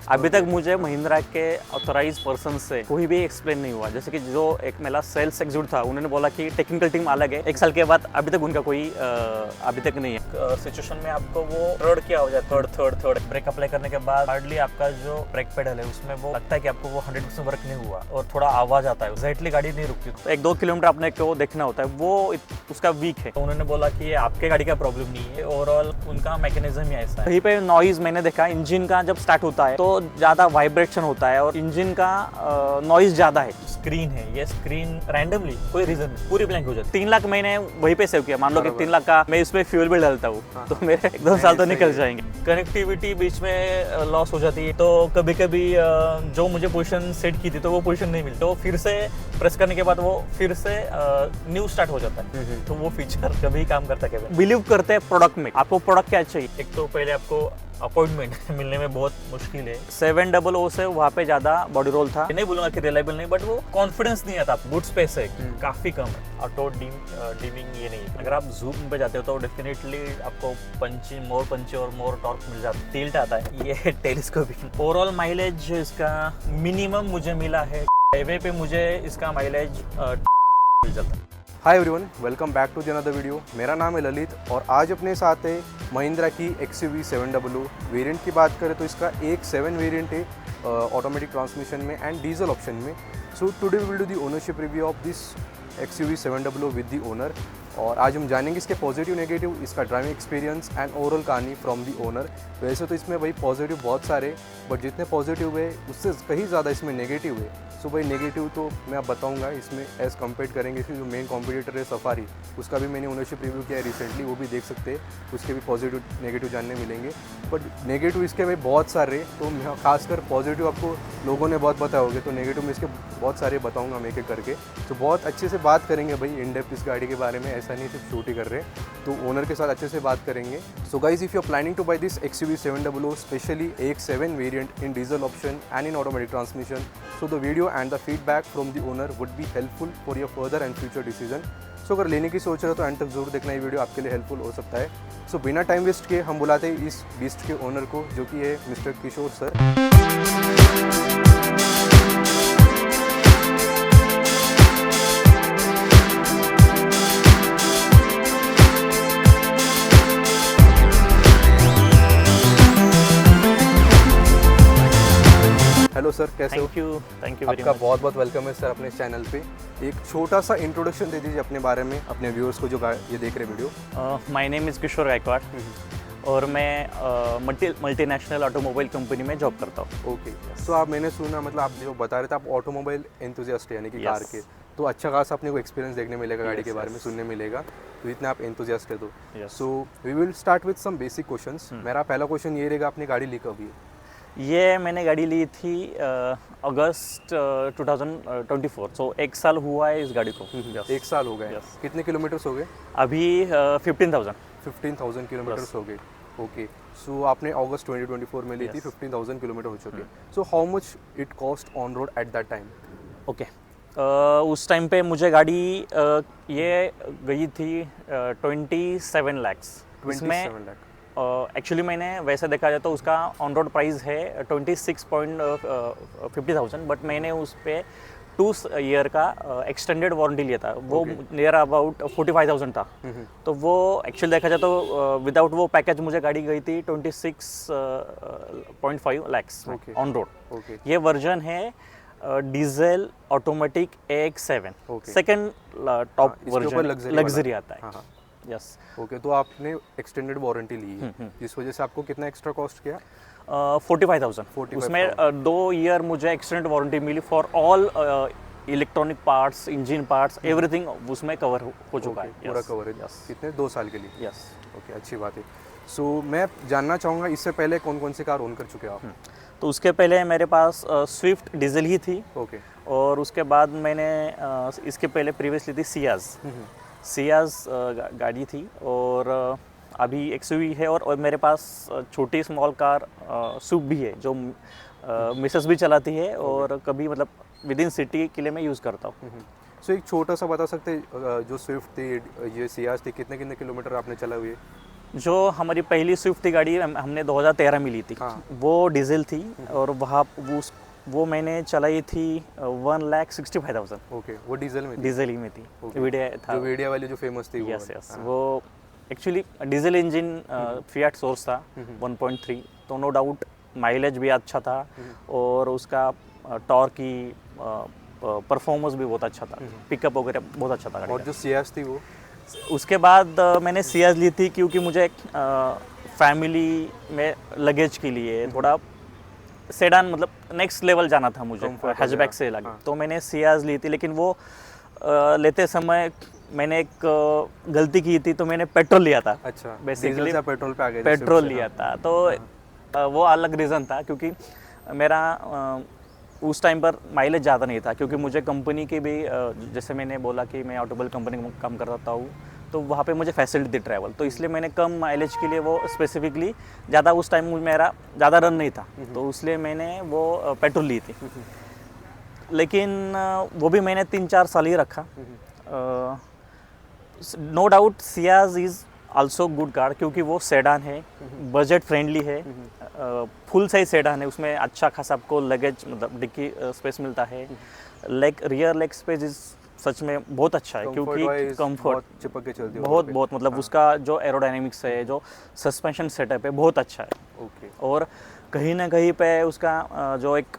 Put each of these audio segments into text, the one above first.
अभी तक मुझे महिंद्रा के ऑथराइज पर्सन से कोई भी एक्सप्लेन नहीं हुआ। जैसे कि जो एक मेरा सेल्स एग्जीक्यूटिव था, उन्होंने बोला कि टेक्निकल टीम अलग है। 1 साल के बाद अभी तक उनका कोई अभी तक नहीं है। सिचुएशन में आपको वो थर्ड क्या हो जाए, थर्ड ब्रेक अप्लाई करने के बाद हार्डली आपका जो ब्रेक पेडल है उसमें वो लगता है कि आपको वो 100% वर्क नहीं हुआ और थोड़ा आवाज आता है, एग्जैक्टली गाड़ी नहीं रुकती। तो 1-2 किलोमीटर आपने को देखना होता है, वो उसका वीक है। तो उन्होंने बोला कि ये आपके गाड़ी का प्रॉब्लम नहीं है, ओवरऑल उनका मैकेनिज्म ही ऐसा है। कहीं पे नॉइज मैंने देखा, इंजन का जब स्टार्ट होता है तो ज्यादा वाइब्रेशन होता है और इंजन का नॉइज ज्यादा है। स्क्रीन है, ये स्क्रीन रैंडमली कोई रीजन नहीं पूरी ब्लैंक हो जाती है। 3 लाख मैंने वहीं पे सेव किया। मान लो कि 3 लाख का मैं इसमें फ्यूल बिल डालता हूँ तो मेरे 1-2 साल तो निकल जाएंगे। कनेक्टिविटी बीच में लॉस हो जाती है, तो कभी कभी जो मुझे पोजीशन सेट की थी तो वो पोजीशन नहीं मिलती, तो फिर से प्रेस करने के बाद वो फिर से न्यू स्टार्ट हो जाता है। तो वो फीचर कभी काम करता है। कभी बिलीव करते हैं प्रोडक्ट में। आपको प्रोडक्ट क्या चाहिए, एक तो पहले आपको अपॉइंटमेंट मिलने में बहुत मुश्किल है। 700 से वहाँ पे ज्यादा बॉडी रोल था। नहीं बोलूंगा कि रिलायबल नहीं, बट वो कॉन्फिडेंस नहीं आता। बूट स्पेस है काफी कम है। ऑटो डिमिंग ये नहीं है। अगर आप जूम पे जाते हो तो डेफिनेटली आपको पंची और मोर टॉर्क मिल जाता है। टिल्ट आता है, ये टेलीस्कोपिक। ओवरऑल माइलेज इसका मिनिमम मुझे मिला है। हाईवे पे मुझे इसका माइलेज मिल जाता है। Hi everyone, welcome back to the another video. मेरा नाम है ललित और आज अपने साथ है महिंद्रा की XUV 700। वेरिएंट की बात करें तो इसका एक 7 वेरिएंट है ऑटोमेटिक ट्रांसमिशन में एंड डीजल ऑप्शन में। So today we will do the ownership review of this XUV 700 with the owner. और आज हम जानेंगे इसके पॉजिटिव नेगेटिव, इसका ड्राइविंग एक्सपीरियंस एंड ओवरऑल कहानी फ्रॉम दी ओनर। वैसे तो इसमें भाई पॉजिटिव बहुत सारे, बट जितने पॉजिटिव है उससे कहीं ज़्यादा इसमें नेगेटिव है। सो भाई नेगेटिव तो मैं अब बताऊंगा इसमें एज़ कम्पेयर करेंगे। इसकी जो मेन कॉम्पिटिटर है सफारी, उसका भी मैंने ओनरशिप रिव्यू किया है रिसेंटली, वो भी देख सकते हैं। उसके भी पॉजिटिव नेगेटिव जानने मिलेंगे, बट नेगेटिव इसके भाई बहुत सारे। तो मैं खासकर पॉजिटिव आपको लोगों ने बहुत बताए होंगे, तो नेगेटिव में इसके बहुत सारे बताऊँगा मैं एक एक करके। तो बहुत अच्छे से बात करेंगे भाई इन डेप्थ इस गाड़ी के बारे में। ऐसा नहीं सिर्फ शूट ही कर रहे, तो ओनर के साथ अच्छे से बात करेंगे। So guys, if you are planning to buy this XUV 700 specially एक 7 variant in diesel option and in automatic transmission, so the video and the feedback from the owner would be helpful for your further and future decision. So अगर लेने की सोच रहे हो तो and तक जरूर देखना, ये वीडियो आपके लिए हेल्पफुल हो सकता है। सो बिना टाइम वेस्ट किए हम बुलाते हैं इस बीस्ट के ओनर को, जो कि है मिस्टर किशोर सर। हेलो सर, कैसे हो? थैंक यू वेरी आपका मच। बहुत बहुत वेलकम है सर अपने चैनल पे। एक छोटा सा इंट्रोडक्शन दे दीजिए अपने बारे में, अपने व्यूअर्स को जो ये देख रहे वीडियो। माय नेम इज़ किशोर गायकवाड़ और मैं मल्टीनेशनल ऑटोमोबाइल कंपनी में जॉब करता हूँ। ओके, सो आप मैंने सुना, मतलब आप जो बता रहे थे आप ऑटोमोबाइल एंथुजियास्ट यानी कि कार के, तो अच्छा खासा अपने को एक्सपीरियंस देखने मिलेगा गाड़ी के बारे में, सुनने मिलेगा। तो इतने आप एंथुजियास्ट है तो so we will start with some basic questions. मेरा पहला क्वेश्चन ये रहेगा, आपने गाड़ी ली कब है? ये मैंने गाड़ी ली थी अगस्त 2024, सो 1 साल हुआ है इस गाड़ी को। 1 साल हो गए। Yes. कितने किलोमीटर्स हो गए? अभी 15,000 किलोमीटर्स Yes. हो गए। ओके, सो आपने अगस्त 2024 में ली थी, 15,000 किलोमीटर हो चुके। So how much it cost on road at that time? Okay, उस टाइम पे मुझे गाड़ी ये गई थी 27 lakhs। 27 लाख। एक्चुअली मैंने वैसे देखा जाए तो उसका ऑन रोड प्राइस है 26,50,000, बट मैंने उस पर 2 ईयर का एक्सटेंडेड वारंटी लिया था। वो नियर अबाउट 45,000 था। तो वो एक्चुअली देखा जाए तो विदाउट वो पैकेज मुझे गाड़ी गई थी 26.5 lakhs ऑन रोड। ये वर्जन है diesel automatic AX7, second top version, luxury आता है। यस। ओके, तो आपने एक्सटेंडेड वारंटी ली है, जिस वजह से आपको कितना एक्स्ट्रा कॉस्ट किया? 45,000। उसमें 2 ईयर मुझे एक्सटेंडेड वारंटी मिली for all electronic parts, engine parts, everything उसमें कवर हो चुका है। पूरा कवर है। कितने? 2 साल के लिए। यस। ओके, अच्छी बात है। सो मैं जानना चाहूँगा इससे पहले कौन कौन सी कार ओन कर चुके हैं आप? तो उसके पहले मेरे पास स्विफ्ट डीजल ही थी। ओके, और उसके बाद मैंने इसके पहले प्रीवियसली थी सियाज गाड़ी थी, और अभी XUV है। और मेरे पास छोटी स्मॉल कार स्विफ्ट भी है, जो मिसेस भी चलाती है और कभी मतलब विद इन सिटी के लिए मैं यूज़ करता हूँ। सो एक छोटा सा बता सकते हैं, जो स्विफ्ट थी, ये सियाज थी, कितने कितने किलोमीटर आपने चला हुए? जो हमारी पहली स्विफ्ट की गाड़ी हमने 2013 में ली थी, हाँ। वो डीजल थी और वहाँ वो मैंने चलाई थी 1,65,000 ओके, वो डीजल में थी? डीजल ही में थी। Okay. वीडियो था, जो वीडियो वाली जो फेमस थी वो यस वाली। यस, हाँ। वो actually diesel engine fiat source था 1.3, तो नो डाउट माइलेज भी अच्छा था और उसका टॉर्क की परफॉर्मेंस भी बहुत अच्छा था, पिकअप वगैरह बहुत अच्छा था गाड़ी और का। जो सियाज थी वो? उसके बाद मैंने सियाज ली थी क्योंकि मुझे फैमिली में लगेज के लिए थोड़ा सेडान मतलब नेक्स्ट लेवल जाना था मुझे, Comfort हैचबैक वगैरह। से अलग। हाँ। तो मैंने सियाज ली थी, लेकिन वो लेते समय मैंने एक गलती की थी, तो मैंने पेट्रोल लिया था। अच्छा, Basically, डीजल से पेट्रोल पे आ गए थे पेट्रोल Swift से, लिया हाँ। था, तो वो अलग रीज़न था क्योंकि मेरा उस टाइम पर माइलेज ज़्यादा नहीं था, क्योंकि मुझे कंपनी के भी जैसे मैंने बोला कि मैं ऑटोमोबाइल कंपनी में काम करता हूँ, तो वहाँ पे मुझे फैसिलिटी थी ट्रैवल, तो इसलिए मैंने कम माइलेज के लिए वो स्पेसिफिकली ज़्यादा उस टाइम मेरा ज़्यादा रन नहीं था, तो इसलिए मैंने वो पेट्रोल ली थी। लेकिन वो भी मैंने 3-4 साल ही रखा। No doubt Ciaz is also good car, क्योंकि वो सेडान है, बजट फ्रेंडली है, फुल साइज सेडान है, उसमें अच्छा खासा आपको लगेज मतलब डिक्की स्पेस मिलता है। Rear leg space is such में बहुत अच्छा है, क्योंकि Comfort-wise कंफर्ट बहुत चिपक के चलती है बहुत रोड पे। बहुत मतलब उसका जो एरोडायनेमिक्स है, जो सस्पेंशन सेटअप है, बहुत अच्छा है। ओके। और कहीं ना कहीं पे उसका जो एक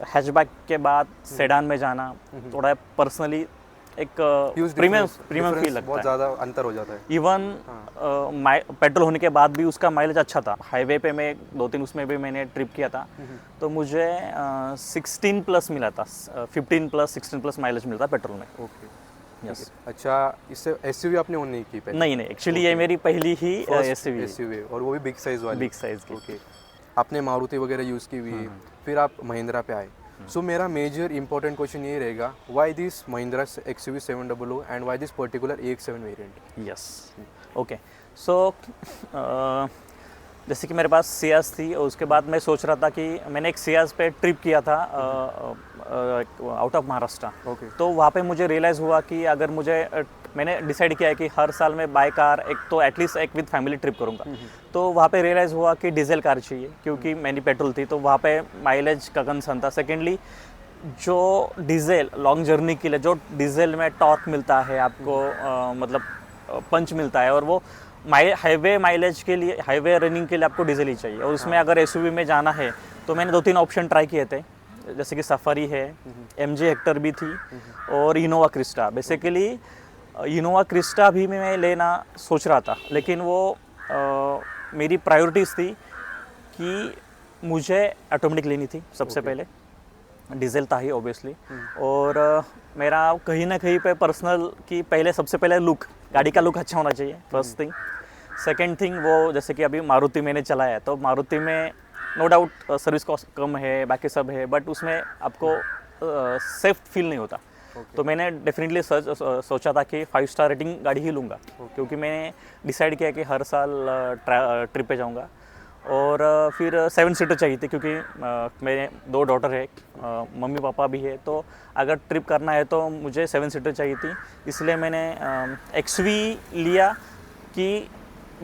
हैचबैक के बाद सेडान में जाना थोड़ा पर्सनली एक Huge प्रीमियम difference फील लगता बहुत है। ज़्यादा अंतर हो जाता है। इवन पेट्रोल होने के बाद भी उसका माइलेज अच्छा था। हाईवे पे मैं 2-3 उसमें भी मैंने ट्रिप किया था, तो मुझे 16 प्लस मिला था, 15 प्लस 16 प्लस माइलेज मिलता पेट्रोल में। ओके। यस। अच्छा, इससे एसयूवी आपने ओन नहीं की पहले? नहीं नहीं, एक्चुअली ये मेरी पहली ही एसयूवी एसयूवी, और वो भी बिग साइज वाली? बिग साइज की। ओके। आपने मारुति वगैरह यूज़ की हुई, फिर आप महिंद्रा पे आए। सो मेरा मेजर इंपॉर्टेंट क्वेश्चन ये रहेगा, why this Mahindra XUV 700 and why this particular AX7 variant? Yes, okay. So जैसे कि मेरे पास सियाज थी, और उसके बाद मैं सोच रहा था कि मैंने एक सियाज पे ट्रिप किया था आउट ऑफ महाराष्ट्र। ओके। तो वहाँ पे मुझे रियलाइज़ हुआ कि अगर मुझे मैंने डिसाइड किया है कि हर साल मैं बाय कार एक तो एटलीस्ट एक विद फैमिली ट्रिप करूँगा। तो वहाँ पे रियलाइज़ हुआ कि डीजल कार चाहिए, क्योंकि मैंने पेट्रोल थी, तो वहाँ पे माइलेज का कंसर्न था। सेकेंडली, जो डीजल लॉन्ग जर्नी के लिए जो डीजल में टॉर्क मिलता है आपको, मतलब पंच मिलता है, और वो हाईवे माइलेज के लिए, हाईवे रनिंग के लिए आपको डीजल ही चाहिए। और उसमें अगर एसयूवी में जाना है, तो मैंने 2-3 ऑप्शन ट्राई किए थे, जैसे कि सफारी है, MG हेक्टर भी थी, और Innova Crysta. Basically Innova Crysta भी मैं लेना सोच रहा था, लेकिन वो मेरी प्रायोरिटीज़ थी कि मुझे ऑटोमेटिक लेनी थी सबसे पहले, डीजल था ही ऑब्वियसली, और मेरा कहीं ना कहीं पे पर्सनल कि पहले सबसे पहले लुक, गाड़ी का लुक अच्छा होना चाहिए, फर्स्ट थिंग। सेकंड थिंग, वो जैसे कि अभी मारुति मैंने चलाया है, तो मारुति में नो डाउट सर्विस कॉस्ट कम है, बाकी सब है, बट उसमें आपको सेफ फील नहीं होता। तो मैंने डेफिनेटली सोचा था कि 5 स्टार रेटिंग गाड़ी ही लूँगा, क्योंकि मैंने डिसाइड किया कि हर साल ट्रिप पे जाऊँगा। और फिर 7 सीटर चाहिए थी, क्योंकि मेरे 2 डॉटर है, मम्मी पापा भी है, तो अगर ट्रिप करना है तो मुझे 7 सीटर चाहिए थी। इसलिए मैंने XV लिया कि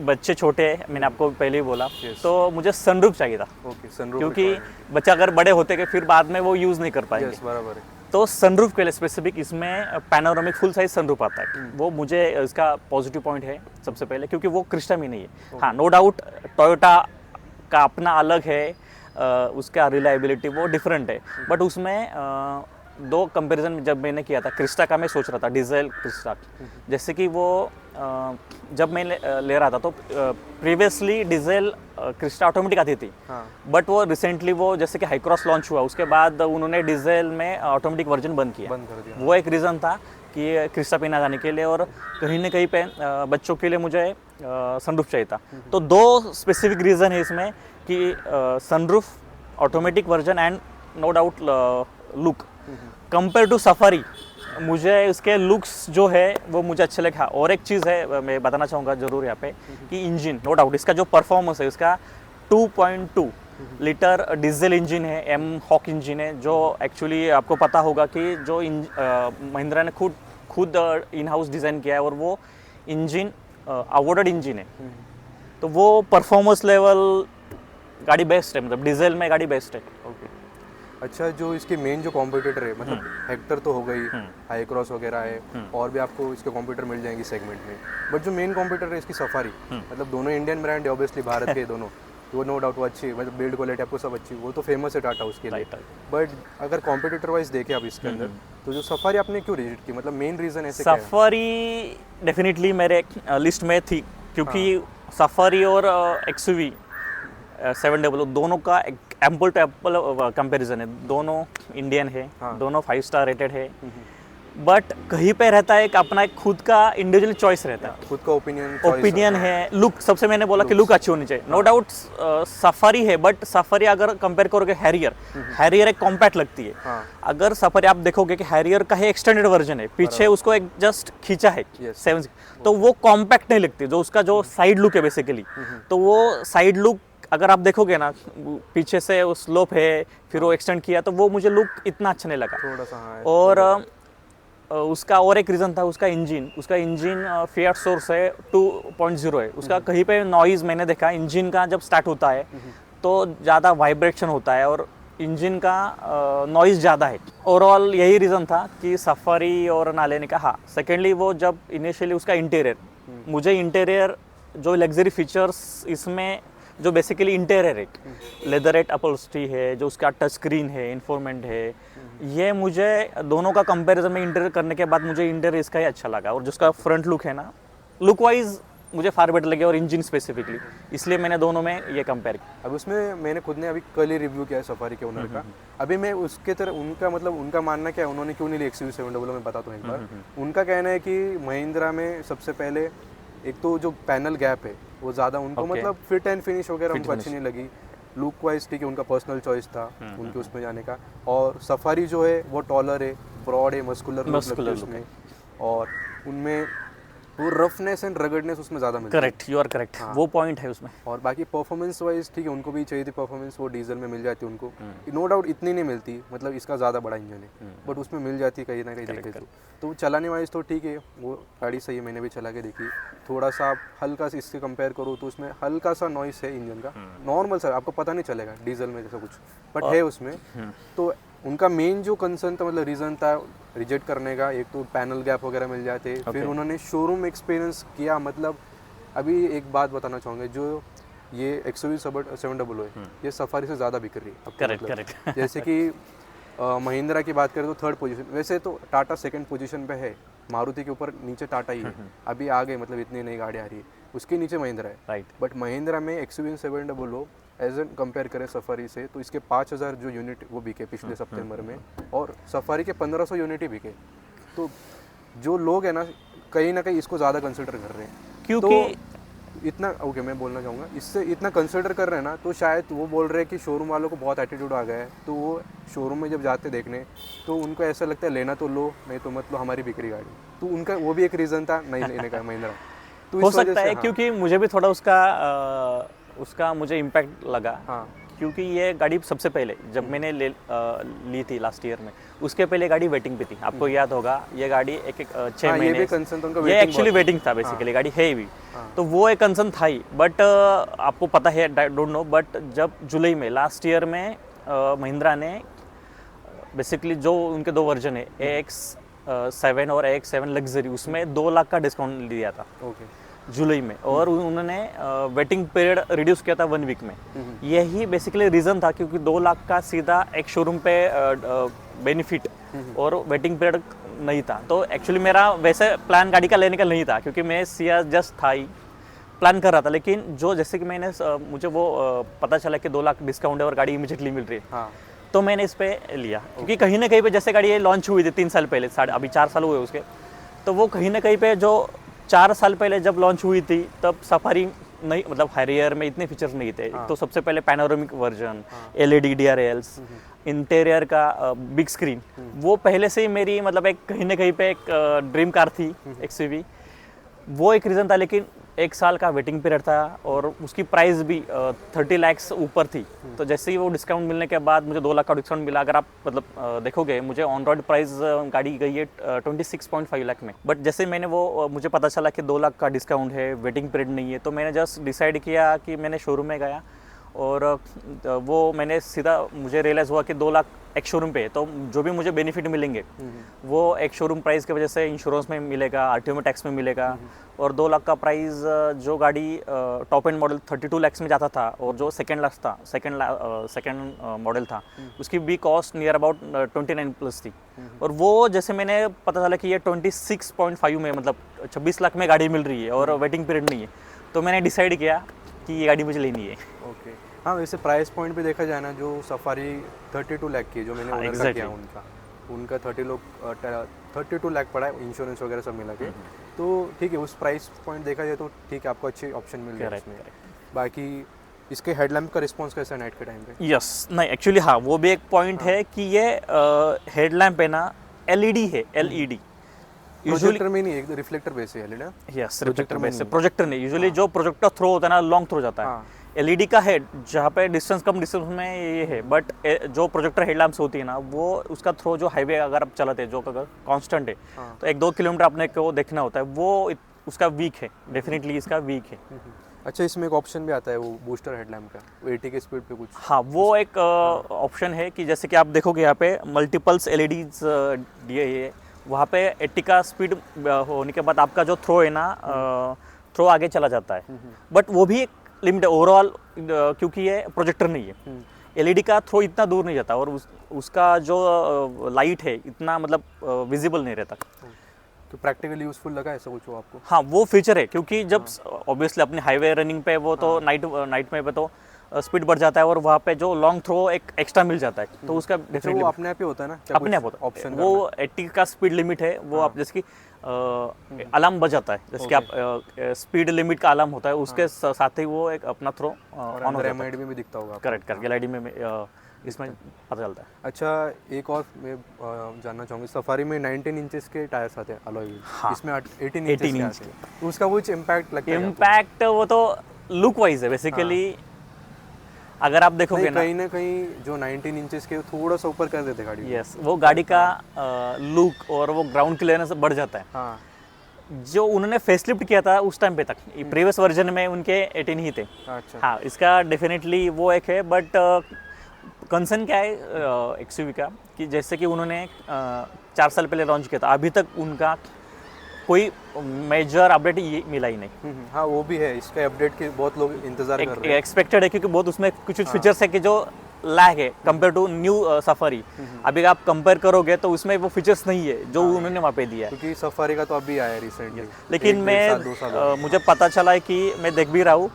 बच्चे छोटे हैं, मैंने आपको पहले ही बोला, तो मुझे सनरूफ चाहिए था। ओके, सनरूफ क्योंकि बच्चा अगर बड़े होते के फिर बाद में वो यूज़ नहीं कर पाएंगे। यस, बराबर है। तो सनरूफ के लिए स्पेसिफिक इसमें पैनोरामिक फुल साइज सनरूफ आता है, वो मुझे इसका पॉजिटिव पॉइंट है सबसे पहले, क्योंकि वो क्रिस्टा में नहीं है। हाँ, नो डाउट टोयोटा का अपना अलग है, उसका रिलायबिलिटी वो डिफरेंट है, बट उसमें 2 कंपैरिजन जब मैंने किया था, क्रिस्टा का मैं सोच रहा था, डीजल क्रिस्टा, जैसे कि वो जब मैं ले रहा था, तो प्रीवियसली डीजल क्रिस्टा ऑटोमेटिक आती थी, बट वो रिसेंटली वो जैसे कि हाईक्रॉस लॉन्च हुआ, उसके बाद उन्होंने डीजल में ऑटोमेटिक वर्जन बंद बंद कर दिया। वो एक रीज़न था कि क्रिस्टा पे ना जाने के लिए, और कहीं ना कहीं पे बच्चों के लिए मुझे सनरूफ चाहिए था। तो 2 स्पेसिफिक रीज़न है इसमें कि sunroof, automatic version, and no doubt look. Compare to Safari, मुझे उसके लुक्स जो है वो मुझे अच्छे लगे। हाँ, और एक चीज़ है मैं बताना चाहूँगा ज़रूर यहाँ पे, कि इंजन, नो डाउट इसका जो परफॉर्मेंस है, उसका 2.2 लीटर डीजल इंजन है, एम हॉक इंजन है, जो एक्चुअली आपको पता होगा कि जो महिंद्रा ने खुद इन हाउस डिज़ाइन किया है, और वो इंजन अवॉर्डेड इंजन है। तो वो परफॉर्मेंस लेवल गाड़ी बेस्ट है, मतलब डीजल में गाड़ी बेस्ट है। ओके। अच्छा, जो इसके मेन जो कॉम्पिटिटर है, मतलब हेक्टर तो हो गई, हाई क्रॉस वगैरह है, और भी आपको इसके कॉम्पिटिटर मिल जाएंगे सेगमेंट में, बट जो मेन कॉम्पिटिटर है इसकी सफारी, मतलब दोनों इंडियन ब्रांड है ऑब्वियसली, भारत के दोनों, तो वो नो डाउट वो अच्छी, मतलब बिल्ड क्वालिटी आपको सब अच्छी, वो तो फेमस है टाटा उसके लिए। बट अगर कॉम्पिटिटर वाइज देखें आप इसके अंदर, तो जो सफारी आपने क्यों रिजेक्ट की, मतलब मेन रीज़न ऐसे क्या है? सफारी डेफिनेटली मेरे लिस्ट में थी, क्योंकि सफारी और एक्सयूवी 700 दोनों का एम्पल टू एम्पल कंपैरिजन है, दोनों इंडियन है, दोनों 5 स्टार रेटेड है, बट कहीं पे रहता है कि अपना एक खुद का इंडिविजुअल चॉइस रहता है, खुद का ओपिनियन है। लुक, सबसे मैंने बोला कि लुक अच्छी होनी चाहिए, नो डाउट सफारी है, बट सफारी अगर कंपेयर करोगे हैरियर एक कॉम्पैक्ट लगती है। अगर सफारी आप देखोगे कि हैरियर का है एक्सटेंडेड वर्जन है, पीछे उसको एक जस्ट खींचा है 7, तो वो कॉम्पैक्ट नहीं लगती, जो उसका जो साइड लुक है बेसिकली, तो वो साइड लुक अगर आप देखोगे ना, पीछे से वो स्लोप है, फिर वो एक्सटेंड किया, तो वो मुझे लुक इतना अच्छा नहीं लगा थोड़ा सा। और उसका और एक रीज़न था उसका इंजन फिएट सोर्स है 2.0 है, उसका कहीं पे नॉइज़ मैंने देखा इंजन का जब स्टार्ट होता है तो ज़्यादा वाइब्रेशन होता है और इंजन का नॉइज़ ज़्यादा है। ओवरऑल यही रीज़न था कि सफारी और ना लेने का। हाँ, सेकेंडली वो जब इनिशियली उसका इंटीरियर, मुझे इंटीरियर जो लग्जरी फीचर्स इसमें जो बेसिकली इंटीरियर है, लेदरेट अपहोल्स्ट्री है, जो उसका टच स्क्रीन है, इन्फोर्मेंट है, ये मुझे दोनों का कंपैरिजन में इंटीरियर करने के बाद मुझे इंटीरियर इसका ही अच्छा लगा, और जिसका फ्रंट लुक है ना, लुक वाइज मुझे फार बेटर लगे, और इंजन स्पेसिफिकली, इसलिए मैंने दोनों में ये कंपेयर किया। अब उसमें मैंने खुद ने अभी कल ही रिव्यू किया है सफारी के ओनर का, अभी मैं उसके तरह उनका मतलब उनका मानना क्या है, उन्होंने क्यों नहीं ली XUV 700 में बताता हूँ एक बार। उनका कहना है कि महिंद्रा में सबसे पहले एक तो जो पैनल गैप है वो ज़्यादा उनको मतलब फिट एंड फिनिश वगैरह उनको अच्छी नहीं लगी, लुक वाइज ठीक है, उनका पर्सनल चॉइस था उनके उसमें जाने का, और सफारी जो है वो टॉलर है, ब्रॉड है, मस्कुलर लुक उसमें, और उनमें वो रफनेस एंड रगड़नेस उसमें ज़्यादा मिलती है। करेक्ट, यू आर करेक्ट, वो पॉइंट है उसमें। और बाकी परफॉर्मेंस वाइज ठीक है, उनको भी चाहिए थी परफॉर्मेंस, वो डीजल में मिल जाती उनको, नो डाउट इतनी नहीं मिलती, मतलब इसका ज़्यादा बड़ा इंजन है, बट उसमें मिल जाती कहीं ना कहीं देखे तो चलाने वाइज तो ठीक है, वो गाड़ी सही है, मैंने भी चला के देखी, थोड़ा सा आप हल्का सा इससे कंपेयर करो तो उसमें हल्का सा नॉइस है इंजन का, नॉर्मल सा, आपको पता नहीं चलेगा डीजल में जैसा कुछ, बट है उसमें। तो उनका मेन जो कंसर्न था, मतलब रीज़न था रिजेक्ट करने का, एक तो पैनल गैप वगैरह मिल जाते, फिर उन्होंने शोरूम एक्सपीरियंस किया, मतलब अभी एक बात बताना चाहूँगा, जो ये XUV 700 है, ये सफारी से ज़्यादा बिक रही है। करेक्ट। जैसे कि महिंद्रा की बात करें तो 3rd पोजीशन, वैसे तो टाटा 2nd पोजीशन पे है, मारुति के ऊपर नीचे टाटा ही है, अभी आगे मतलब इतनी नई गाड़ी आ रही है, उसके नीचे महिंद्रा है, राइट। बट महिंद्रा में XUV 700 एज एन कंपेयर करें सफारी से, तो इसके 5000 जो यूनिट वो बिके पिछले सितंबर में, और सफारी के 1500 यूनिट ही बिके। तो जो लोग हैं ना कहीं इसको ज़्यादा कंसिडर कर रहे हैं, क्योंकि तो इतना ओके मैं बोलना चाहूँगा, इससे इतना कंसिडर कर रहे हैं ना, तो शायद वो बोल रहे हैं कि शोरूम वालों को बहुत एटीट्यूड आ गया है, तो वो शोरूम में जब जाते देखने तो उनको ऐसा लगता है लेना तो लो, नहीं तो मतलब हमारी बिक्री गाड़ी, तो उनका वो भी एक रीज़न था नहीं लेने का महिंद्रा। तो हो सकता है, क्योंकि मुझे भी थोड़ा उसका मुझे इम्पैक्ट लगा, क्योंकि ये गाड़ी सबसे पहले जब मैंने ली थी लास्ट ईयर में, उसके पहले गाड़ी वेटिंग पे थी, आपको याद होगा, ये गाड़ी एक 6 महीने ये एक्चुअली वेटिंग था बेसिकली, गाड़ी है भी, तो वो एक कंसर्न था ही, बट आपको पता है, डोंट नो, बट जब जुलाई में लास्ट ईयर में महिंद्रा ने बेसिकली जो उनके 2 वर्जन है, AX7 और AX7 लग्जरी, उसमें 2 लाख का डिस्काउंट दिया था जुलाई में, और उन्होंने वेटिंग पीरियड रिड्यूस किया था 1 वीक में। यही बेसिकली रीज़न था, क्योंकि 2 लाख का सीधा एक शोरूम पे बेनिफिट और वेटिंग पीरियड नहीं था। तो एक्चुअली मेरा वैसे प्लान गाड़ी का लेने का नहीं था, क्योंकि मैं सिया जस्ट था ही प्लान कर रहा था, लेकिन जो जैसे कि मैंने मुझे वो पता चला कि 2 लाख डिस्काउंट है और गाड़ी इमीडिएटली मिल रही है, तो मैंने इस पे लिया, क्योंकि कहीं ना कहीं पे जैसे गाड़ी ये लॉन्च हुई थी 3 साल पहले, अभी 4 साल हुए उसके, तो वो कहीं ना कहीं पे जो 4 साल पहले जब लॉन्च हुई थी तब सफारी नहीं, मतलब हैरियर में इतने फीचर्स नहीं थे। तो सबसे पहले panoramic version, LED DRLs, interior का बिग स्क्रीन, वो पहले से ही मेरी मतलब एक कहीं ना कहीं पे एक ड्रीम कार थी XUV, वो एक रीज़न था। लेकिन 1 साल का वेटिंग पीरियड था और उसकी प्राइस भी 30 लाख ऊपर थी। तो जैसे ही वो डिस्काउंट मिलने के बाद मुझे 2 लाख का डिस्काउंट मिला। अगर आप मतलब देखोगे मुझे ऑन रोड प्राइस गाड़ी गई है 26.5 लाख में। बट जैसे मैंने वो मुझे पता चला कि 2 लाख का डिस्काउंट है, वेटिंग पीरियड नहीं है, तो मैंने जस्ट डिसाइड किया कि मैंने शोरूम में गया और वो मैंने सीधा मुझे रियलाइज़ हुआ कि 2 लाख एक शोरूम पे है, तो जो भी मुझे बेनिफिट मिलेंगे वो एक शोरूम प्राइस की वजह से इंश्योरेंस में मिलेगा, आरटीओ में टैक्स में मिलेगा। और 2 लाख का प्राइस जो गाड़ी टॉप एंड मॉडल 32 लाख में जाता था और जो सेकेंड मॉडल था उसकी भी कॉस्ट नियर अबाउट 29 प्लस थी। और वो जैसे मैंने पता चला कि ये 26.5 में मतलब 26 लाख में गाड़ी मिल रही है और वेटिंग पीरियड नहीं है, तो मैंने डिसाइड किया कि ये गाड़ी मुझे लेनी है। ओके हाँ, वैसे प्राइस पॉइंट भी देखा जाए ना, जो सफारी 32 लाख की है, जो मैंने ओनर का किया उनका 32 लाख पड़ा है, इंश्योरेंस वगैरह सब मिला के। तो ठीक है, उस प्राइस पॉइंट देखा जाए तो ठीक है, आपको अच्छे ऑप्शन मिल गए इसमें। बाकी इसके हेडलैम्प का रिस्पॉन्स कैसा है नाइट के टाइम पे? यस, नहीं एक्चुअली हाँ, वो भी एक पॉइंट है कि ये हेडलैम्प है ना एलईडी है, एलईडी प्रोजेक्टर में नहीं, एक रिफ्लेक्टर बेस है एलईडी। यस, प्रोजेक्टर बेस है, प्रोजेक्टर नहीं। यूजुअली जो प्रोजेक्टर थ्रो होता है ना, लॉन्ग थ्रो जाता है। एलईडी का है जहाँ पे डिस्टेंस कम डिस्टेंस में ये है, बट जो प्रोजेक्टर हेडलैम्प्स होती है ना, वो उसका थ्रो जो हाईवे अगर आप चलाते हैं, जो अगर कांस्टेंट है तो 1-2 किलोमीटर आपने को देखना होता है, वो उसका वीक है, डेफिनेटली इसका वीक है। अच्छा, इसमें एक ऑप्शन भी आता है वो बूस्टर हेडलैम्प का, वो 80 के स्पीड पे कुछ। हाँ, वो एक ऑप्शन है कि जैसे कि आप देखोगे यहाँ पे मल्टीपल्स एलईडीज दिए है, वहाँ पे 80 का स्पीड होने के बाद आपका जो थ्रो है ना, थ्रो आगे चला जाता है। बट वो भी एक लिमिट है ओवरऑल, क्योंकि ये प्रोजेक्टर नहीं है। एलईडी का थ्रो इतना दूर नहीं जाता और उसका जो लाइट है इतना मतलब विजिबल नहीं रहता। तो प्रैक्टिकली यूजफुल लगा ऐसा कुछ हो आपको? हाँ, वो फीचर है, क्योंकि जब ऑब्वियसली अपने हाईवे रनिंग पे वो तो नाइट में पे तो स्पीड बढ़ जाता है और वहाँ पे जो लॉन्ग थ्रो एक एक्स्ट्रा मिल जाता है, तो उसका डेफिनेटली वो अपने आप ही होता है ना, अपने आप होता है ऑप्शन। वो 80 का स्पीड लिमिट है, वो आप जैसे कि अलार्म बजाता है, जैसे कि आप स्पीड लिमिट का अलार्म होता है, उसके साथ ही वो एक अपना थ्रो ऑन हो जाता है। में भी दिखता होगा। करेक्ट करके एलईडी में इसमें पता चलता है। अच्छा, एक और मैं जानना चाहूँगी, सफारी में 19 इंचेस के टायर्स आते हैं अलॉय व्हील, इसमें 18 इंच के, तो उसका कुछ इम्पैक्ट लगता है? इम्पैक्ट वो तो लुक वाइज है बेसिकली। अगर आप देखोगे ना कहीं जो 19 इंचेस के थोड़ा सा ऊपर कर देते गाड़ी। यस, वो गाड़ी का लुक और वो ग्राउंड क्लियरेंस बढ़ जाता है। हाँ, जो उन्होंने फेसलिफ्ट किया था उस टाइम पे तक, प्रीवियस वर्जन में उनके 18 ही थे। अच्छा। हाँ, इसका डेफिनेटली वो एक है, बट कंसर्न क्या है एक्सयूवी का कि जैसे कि उन्होंने 4 साल पहले लॉन्च किया था, अभी तक उनका कोई मेजर अपडेट मिला ही नहीं। हाँ, वो भी है, इसके अपडेट के बहुत लोग इंतजार कर रहे हैं। एक्सपेक्टेड है क्योंकि बहुत उसमें कुछ फीचर्स है कि जो लैग है कंपेयर टू न्यू सफारी। अभी आप कंपेयर करोगे तो उसमें वो फीचर्स नहीं है जो उन्होंने वहाँ पे दिया है, क्योंकि सफारी का तो अभी आया रिसेंटली। लेकिन मुझे पता चला कि मैं देख भी रहा हूँ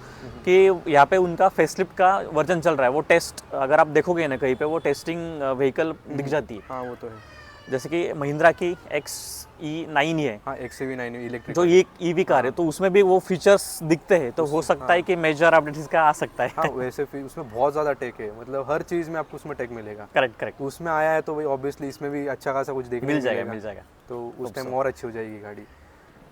कि यहाँ पे उनका फेसलिफ्ट का वर्जन चल रहा है। वो टेस्ट अगर आप देखोगे ना कहीं पे, वो टेस्टिंग व्हीकल दिख जाती है। हाँ, वो तो है। जैसे कि महिंद्रा की XE9 ही है, हाँ, XEV9 इलेक्ट्रिक जो एक ईवी कार है, तो उसमें भी वो फीचर्स दिखते हैं, तो हो सकता है कि मेजर अपडेट इसका आ सकता है। हाँ, वैसे उसमें बहुत ज़्यादा टेक है, मतलब हर चीज़ में आपको उसमें टेक मिलेगा। करेक्ट। उसमें आया है तो भाई ऑब्वियसली इसमें भी अच्छा खासा कुछ देखने मिल जाएगा, तो उस टाइम और अच्छी हो जाएगी गाड़ी।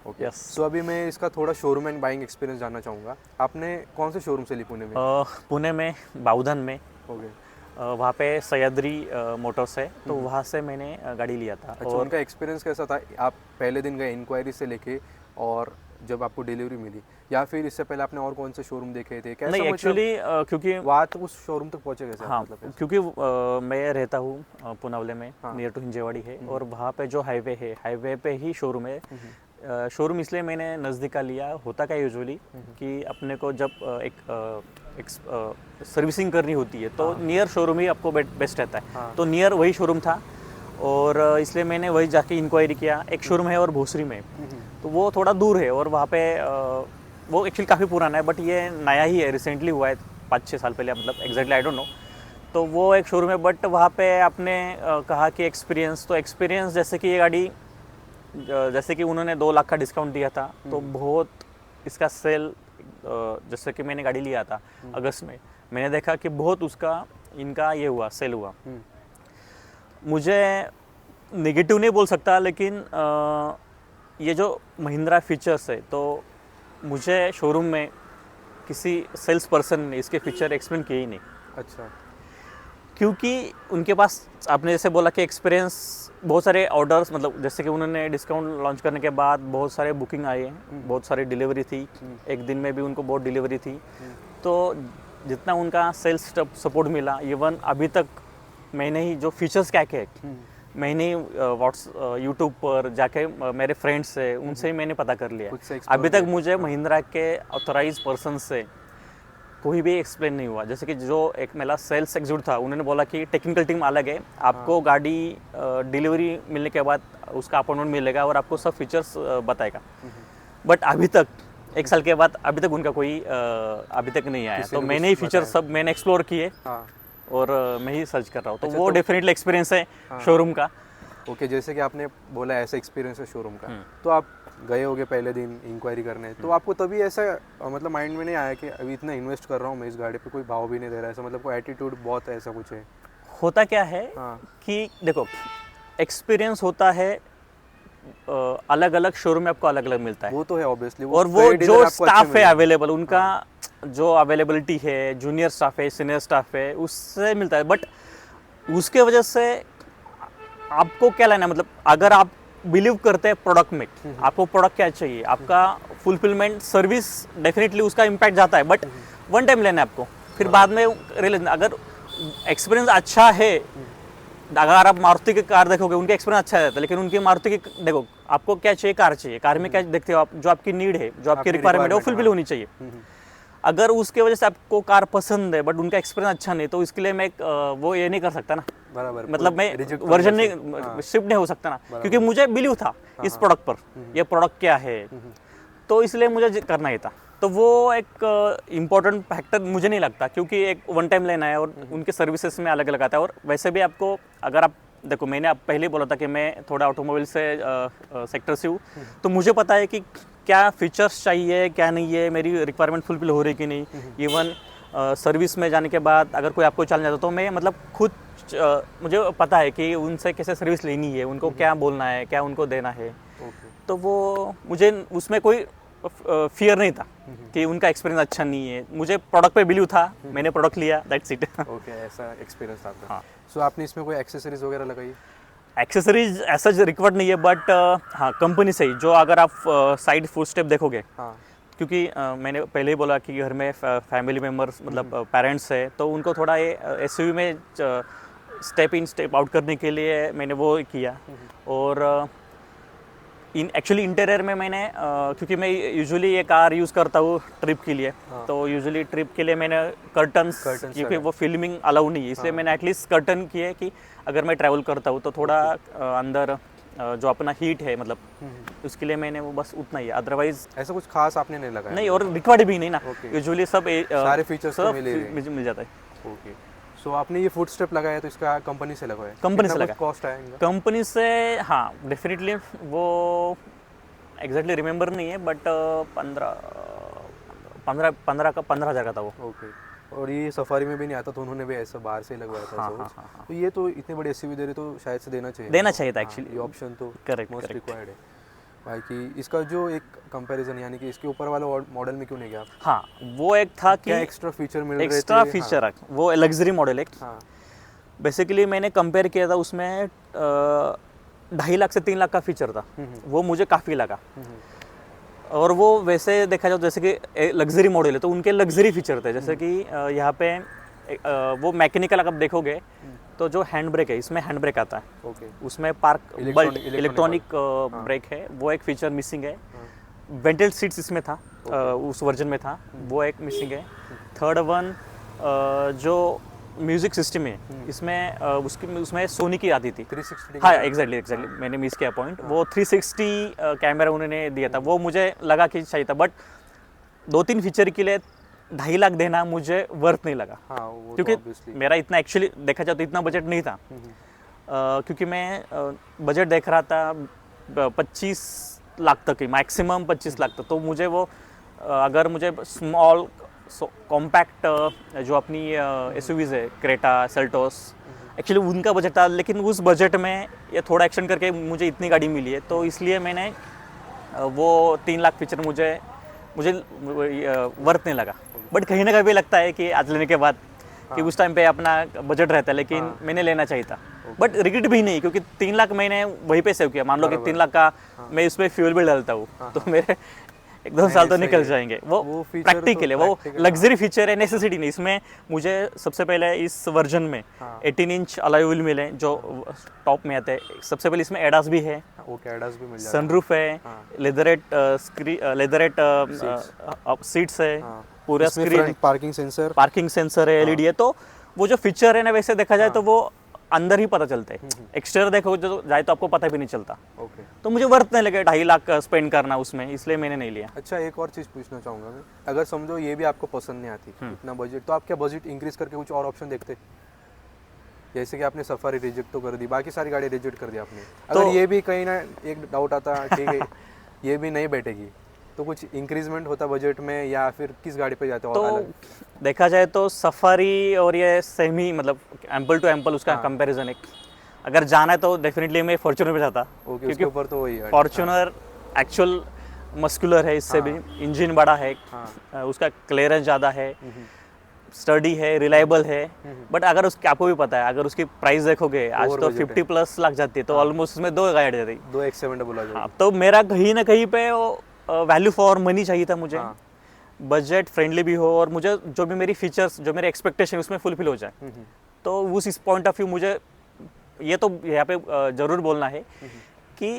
Okay, yes. सो अभी मैं इसका थोड़ा शोरूम एंड बाइंग एक्सपीरियंस जानना चाहूँगा। आपने कौन से शोरूम से ली पुणे में? पुणे में बाउधन में। ओके, वहाँ पे सह्याद्री मोटर्स है, तो वहाँ से मैंने गाड़ी लिया था। अच्छा, उनका एक्सपीरियंस कैसा था? आप पहले दिन गए इंक्वायरी से लेके और जब आपको डिलीवरी मिली, या फिर इससे पहले आपने और कौन से शोरूम देखे थे? कैसा? नहीं, एक्चुअली क्योंकि वहाँ तक उस शोरूम तक पहुँचे कैसे? हाँ, मतलब क्योंकि मैं रहता हूँ पुनावले में, नियर टू हिंजेवाड़ी है, और वहाँ पे जो हाईवे है, हाईवे पे ही शोरूम है। शोरूम इसलिए मैंने नज़दीक का लिया, होता क्या यूजुअली कि अपने को जब एक सर्विसिंग करनी होती है तो नियर शोरूम ही आपको बेस्ट रहता है। तो नियर वही शोरूम था और इसलिए मैंने वही जाके इंक्वायरी किया। एक शोरूम है और भोसरी में, तो वो थोड़ा दूर है और वहाँ पे वो एक्चुअली काफ़ी पुराना है, बट ये नया ही है, रिसेंटली हुआ है 5-6 साल पहले, मतलब एग्जैक्टली आई डोंट नो। तो वो एक शोरूम है, बट वहाँ पे आपने कहा कि एक्सपीरियंस जैसे कि ये गाड़ी, जैसे कि उन्होंने 2 लाख का डिस्काउंट दिया था, तो बहुत इसका सेल, जैसे कि मैंने गाड़ी लिया था अगस्त में, मैंने देखा कि बहुत उसका इनका ये हुआ, सेल हुआ। मुझे नेगेटिव नहीं बोल सकता, लेकिन ये जो महिंद्रा फीचर्स है, तो मुझे शोरूम में किसी सेल्स पर्सन ने इसके फीचर एक्सप्लेन किए ही नहीं, अच्छा। क्योंकि उनके पास आपने जैसे बोला कि एक्सपीरियंस बहुत सारे ऑर्डर्स, मतलब जैसे कि उन्होंने डिस्काउंट लॉन्च करने के बाद बहुत सारे बुकिंग आए, बहुत सारी डिलीवरी थी, एक दिन में भी उनको बहुत डिलीवरी थी। तो जितना उनका सेल्स सपोर्ट मिला, इवन अभी तक मैंने ही जो फीचर्स क्या क्या है मैंने यूट्यूब पर जाके मेरे फ्रेंड्स से उनसे ही मैंने पता कर लिया। खुद से explore अभी तक किया। मुझे महिंद्रा के ऑथराइज पर्सन से कोई भी एक्सप्लेन नहीं हुआ। जैसे कि जो एक मेरा सेल्स एग्जीक्यूटिव था, उन्होंने बोला कि टेक्निकल टीम अलग है, आपको गाड़ी डिलीवरी मिलने के बाद उसका अपॉइंटमेंट मिलेगा और आपको सब फीचर्स बताएगा। बट अभी तक 1 साल के बाद अभी तक उनका कोई अभी तक नहीं आया। किसी तो ने मैंने ही कुछ फीचर बताया? सब मैंने एक्सप्लोर किए हाँ, और मैं ही सर्च कर रहा हूँ। तो अच्छा, वो तो- डेफिनेटली एक्सपीरियंस है शोरूम का। ओके। जैसे कि आपने बोला ऐसा एक्सपीरियंस है शोरूम का, तो आप गए होगे पहले दिन इंक्वायरी करने, तो आपको तभी ऐसा मतलब माइंड में नहीं आया कि अभी इतना इन्वेस्ट कर रहा हूँ मैं इस गाड़ी पे, कोई भाव भी नहीं दे रहा है, ऐसा मतलब कोई एटीट्यूड बहुत है, ऐसा कुछ है? होता क्या है हाँ। कि देखो, एक्सपीरियंस होता है अलग अलग शोरूम में आपको अलग अलग मिलता है, वो तो है ऑब्वियसली। और वो जो स्टाफ है अवेलेबल, उनका जो अवेलेबिलिटी है, जूनियर स्टाफ है, सीनियर स्टाफ है, उससे मिलता है। बट उसके वजह से आपको क्या लेना है, मतलब अगर आप बिलीव करते हैं प्रोडक्ट में, आपको प्रोडक्ट क्या चाहिए, आपका फुलफिलमेंट सर्विस डेफिनेटली उसका इम्पैक्ट जाता है। बट वन टाइम लेना है आपको, फिर बाद में रियलाइज। अगर एक्सपीरियंस अच्छा है, अगर आप मारुति की कार देखोगे, उनका एक्सपीरियंस अच्छा रहता है, लेकिन उनकी मारुति की देखो, आपको क्या चाहिए, कार चाहिए, कार में क्या देखते हो आप, जो आपकी नीड है, जो आपकी आपकी रिक्वायरमेंट है, वो requirement, फुलफिल हाँ। होनी चाहिए। अगर उसके वजह से आपको कार पसंद है बट उनका एक्सपीरियंस अच्छा नहीं, तो इसके लिए मैं वो ये नहीं कर सकता ना, बराबर, मतलब मैं reject वर्जन करने नहीं से, हाँ। शिफ्ट नहीं हो सकता ना, क्योंकि मुझे बिलीव था इस प्रोडक्ट पर, ये प्रोडक्ट क्या है, तो इसलिए मुझे करना ही था। तो वो एक इम्पोर्टेंट फैक्टर मुझे नहीं लगता, क्योंकि एक वन टाइम लेना है और उनके सर्विसेज में अलग अलग आता है। और वैसे भी आपको, अगर आप देखो, मैंने आप पहले ही बोला था कि मैं थोड़ा ऑटोमोबाइल से सेक्टर से हूँ, तो मुझे पता है कि क्या फीचर्स चाहिए, क्या नहीं है, मेरी रिक्वायरमेंट फुलफिल हो रही कि नहीं। इवन सर्विस में जाने के बाद अगर कोई आपको चल जाता, तो मैं मतलब खुद मुझे पता है कि उनसे कैसे सर्विस लेनी है, उनको क्या बोलना है, क्या उनको देना है। तो वो मुझे उसमें कोई फियर नहीं था कि उनका एक्सपीरियंस अच्छा नहीं है। मुझे प्रोडक्ट पे बिलीव था, मैंने प्रोडक्ट लिया, दैट्स इट। ओके, ऐसा एक्सपीरियंस था आपका। हाँ। सो आपने इसमें कोई एक्सेसरीज वगैरह लगाई? एक्सेसरीज ऐसा रिक्वायर्ड नहीं है, बट हाँ, कंपनी से ही, जो अगर आप साइड फुट स्टेप देखोगे, हाँ। क्योंकि मैंने पहले ही बोला कि घर में फैमिली मेम्बर्स, मतलब पेरेंट्स है, तो उनको थोड़ा ये एसयूवी में स्टेप इन स्टेप आउट करने के लिए मैंने वो किया। और एक्चुअली इंटीरियर में मैंने क्योंकि मैं यूजुअली ये कार यूज़ करता हूँ ट्रिप के लिए, तो यूजुअली ट्रिप के लिए मैंने कर्टन्स, क्योंकि वो फिल्मिंग अलाउ नहीं है, इसलिए मैंने एटलीस्ट कर्टन किए कि अगर मैं ट्रैवल करता हूँ तो थोड़ा अंदर जो अपना हीट है, मतलब उसके लिए मैंने वो बस उतना ही है। अदरवाइज ऐसा कुछ खास आपने नहीं लगाया? नहीं, और रिक्वायर्ड भी नहीं ना, Okay. यूजुअली सब सारे फीचर्स तो सब मिल ही रहे। मिल जाता है। ओके। सो आपने ये फुट स्टेप लगाया तो इसका कंपनी से लगाया? कंपनी से कितना लगा। कुछ कॉस्ट आया इनका? कंपनी से, हाँ डेफिनेटली, वो एग्जैक्टली रिमेंबर नहीं है, बट 15,000 का था वो। ओके। और ये सफारी में भी नहीं आता, तो उन्होंने भी ऐसा बाहर से ही लगवाया था। हाँ, ऐसा हाँ, कुछ। हाँ, तो ये तो इतनी बड़ी एसयूवी दे रही, तो शायद से देना चाहिए। देना चाहिए था हाँ, actually। ये ऑप्शन तो Correct, मोस्ट correct। रिक्वायर्ड है। बाकी इसका जो एक कंपैरिजन, यानी कि इसके ऊपर वाला मॉडल में क्यों नहीं गया आप? हाँ, वो एक था कि क्या एक्स्ट्रा फीचर मिल रहे थे? एक्स्ट्रा फीचर है, वो लग्जरी मॉडल है। हाँ। बेसिकली मैंने कंपेयर किया था, उसमें 2.5 लाख से 3 लाख का फीचर था, वो मुझे काफ़ी लगा। और वो वैसे देखा जाए, जैसे कि लग्जरी मॉडल है तो उनके लग्जरी फीचर थे, जैसे कि यहाँ पे वो मैकेनिकल अगर आप देखोगे तो जो हैंड ब्रेक है, इसमें हैंड ब्रेक आता है, ओके। उसमें पार्क इलेक्ट्रॉनिक हाँ। ब्रेक है, वो एक फीचर मिसिंग है। वेंटेड सीट्स इसमें था, उस वर्जन में था, वो एक मिसिंग है। थर्ड वन, जो म्यूजिक सिस्टम है इसमें, उसमें सोनी की आती थी। 360 हाँ, एग्जैक्टली मैंने मिस किया पॉइंट। वो 360 कैमरा उन्होंने दिया था, वो मुझे लगा कि चाहिए था, बट 2-3 फीचर के लिए 2.5 लाख देना मुझे वर्थ नहीं लगा। हाँ, वो क्योंकि तो obviously। मेरा इतना एक्चुअली देखा जाए तो इतना बजट नहीं था। क्योंकि मैं बजट देख रहा था 25 लाख तक ही, मैक्सिमम 25 लाख तक। तो मुझे वो अगर मुझे स्मॉल कॉम्पैक्ट जो अपनी एसयूवीज है, क्रेटा, सेल्टोस, एक्चुअली उनका बजट था, लेकिन उस बजट में ये थोड़ा एक्शन करके मुझे इतनी गाड़ी मिली है, तो इसलिए मैंने वो 3 लाख फीचर मुझे मुझे वर्थ नहीं लगा। बट कहीं ना कहीं लगता है कि आज लेने के बाद कि उस टाइम पे अपना बजट रहता है, लेकिन मैंने लेना चाहिए था। बट रिग्रेट भी नहीं, क्योंकि 3 लाख मैंने वहीं पे सेव किया। मान लो कि 3 लाख का मैं इसमें फ्यूल भी डालता हूँ, तो मेरे 1-2 साल तो निकल जाएंगे। वो प्रैक्टिकल है, वो लग्जरी फीचर है, नेसेसिटी नहीं। इसमें मुझे सबसे पहले इस वर्जन में 18 इंच अलॉय व्हील मिले जो टॉप में आते हैं। सबसे पहले इसमें एडास भी है, सनरूफ है, लेदरेट सीट्स है, पूरा स्क्रीन, पार्किंग सेंसर है, एलईडी है। तो वो जो फीचर है ना, वैसे देखा जाए तो वो अंदर ही पता चलता है। एक्सटीरियर देखो जो जाए तो आपको पता भी नहीं चलता। तो मुझे वर्थ नहीं लगे 2.5 लाख स्पेंड करना उसमें, इसलिए मैंने नहीं लिया। अच्छा, एक और चीज़ पूछना चाहूँगा मैं, अगर समझो ये भी आपको पसंद नहीं आती इतना बजट, तो आप क्या बजट इंक्रीज करके कुछ और ऑप्शन देखते? जैसे कि आपने सफारी रिजेक्ट तो कर दी, बाकी सारी गाड़ी रिजेक्ट कर दी आपने, अगर ये भी कहीं ना एक डाउट आता ठीक है ये भी नहीं बैठेगी, तो कुछ इंक्रीजमेंट होता बजट में, या फिर किस गाड़ी पे जाते हो? तो देखा जाए तो सफारी और ये सेम ही, मतलब एम्पल टू एम्पल उसका कंपैरिजन है। अगर जाना है तो डेफिनेटली मैं फॉर्च्यूनर पे जाता, क्योंकि ऊपर तो वही है, फॉर्च्यूनर एक्चुअल मस्कुलर है, इससे भी इंजन बड़ा है, उसका क्लियरेंस ज़्यादा है, स्टडी है, रिलायबल है। बट अगर उसकी, आपको भी पता है, अगर उसकी प्राइस देखोगे आज तो 50+ लाख जाती है, तो ऑलमोस्ट उसमें 2 गाड़ी जाती है, 2 X7 आ जाएगी। तो मेरा कहीं ना कहीं पे वैल्यू फॉर मनी चाहिए था मुझे, बजट फ्रेंडली भी हो, और मुझे जो भी मेरी फीचर्स, जो मेरे एक्सपेक्टेशन उसमें फुलफिल हो जाए। तो उस पॉइंट ऑफ व्यू मुझे ये तो यहाँ पे ज़रूर बोलना है कि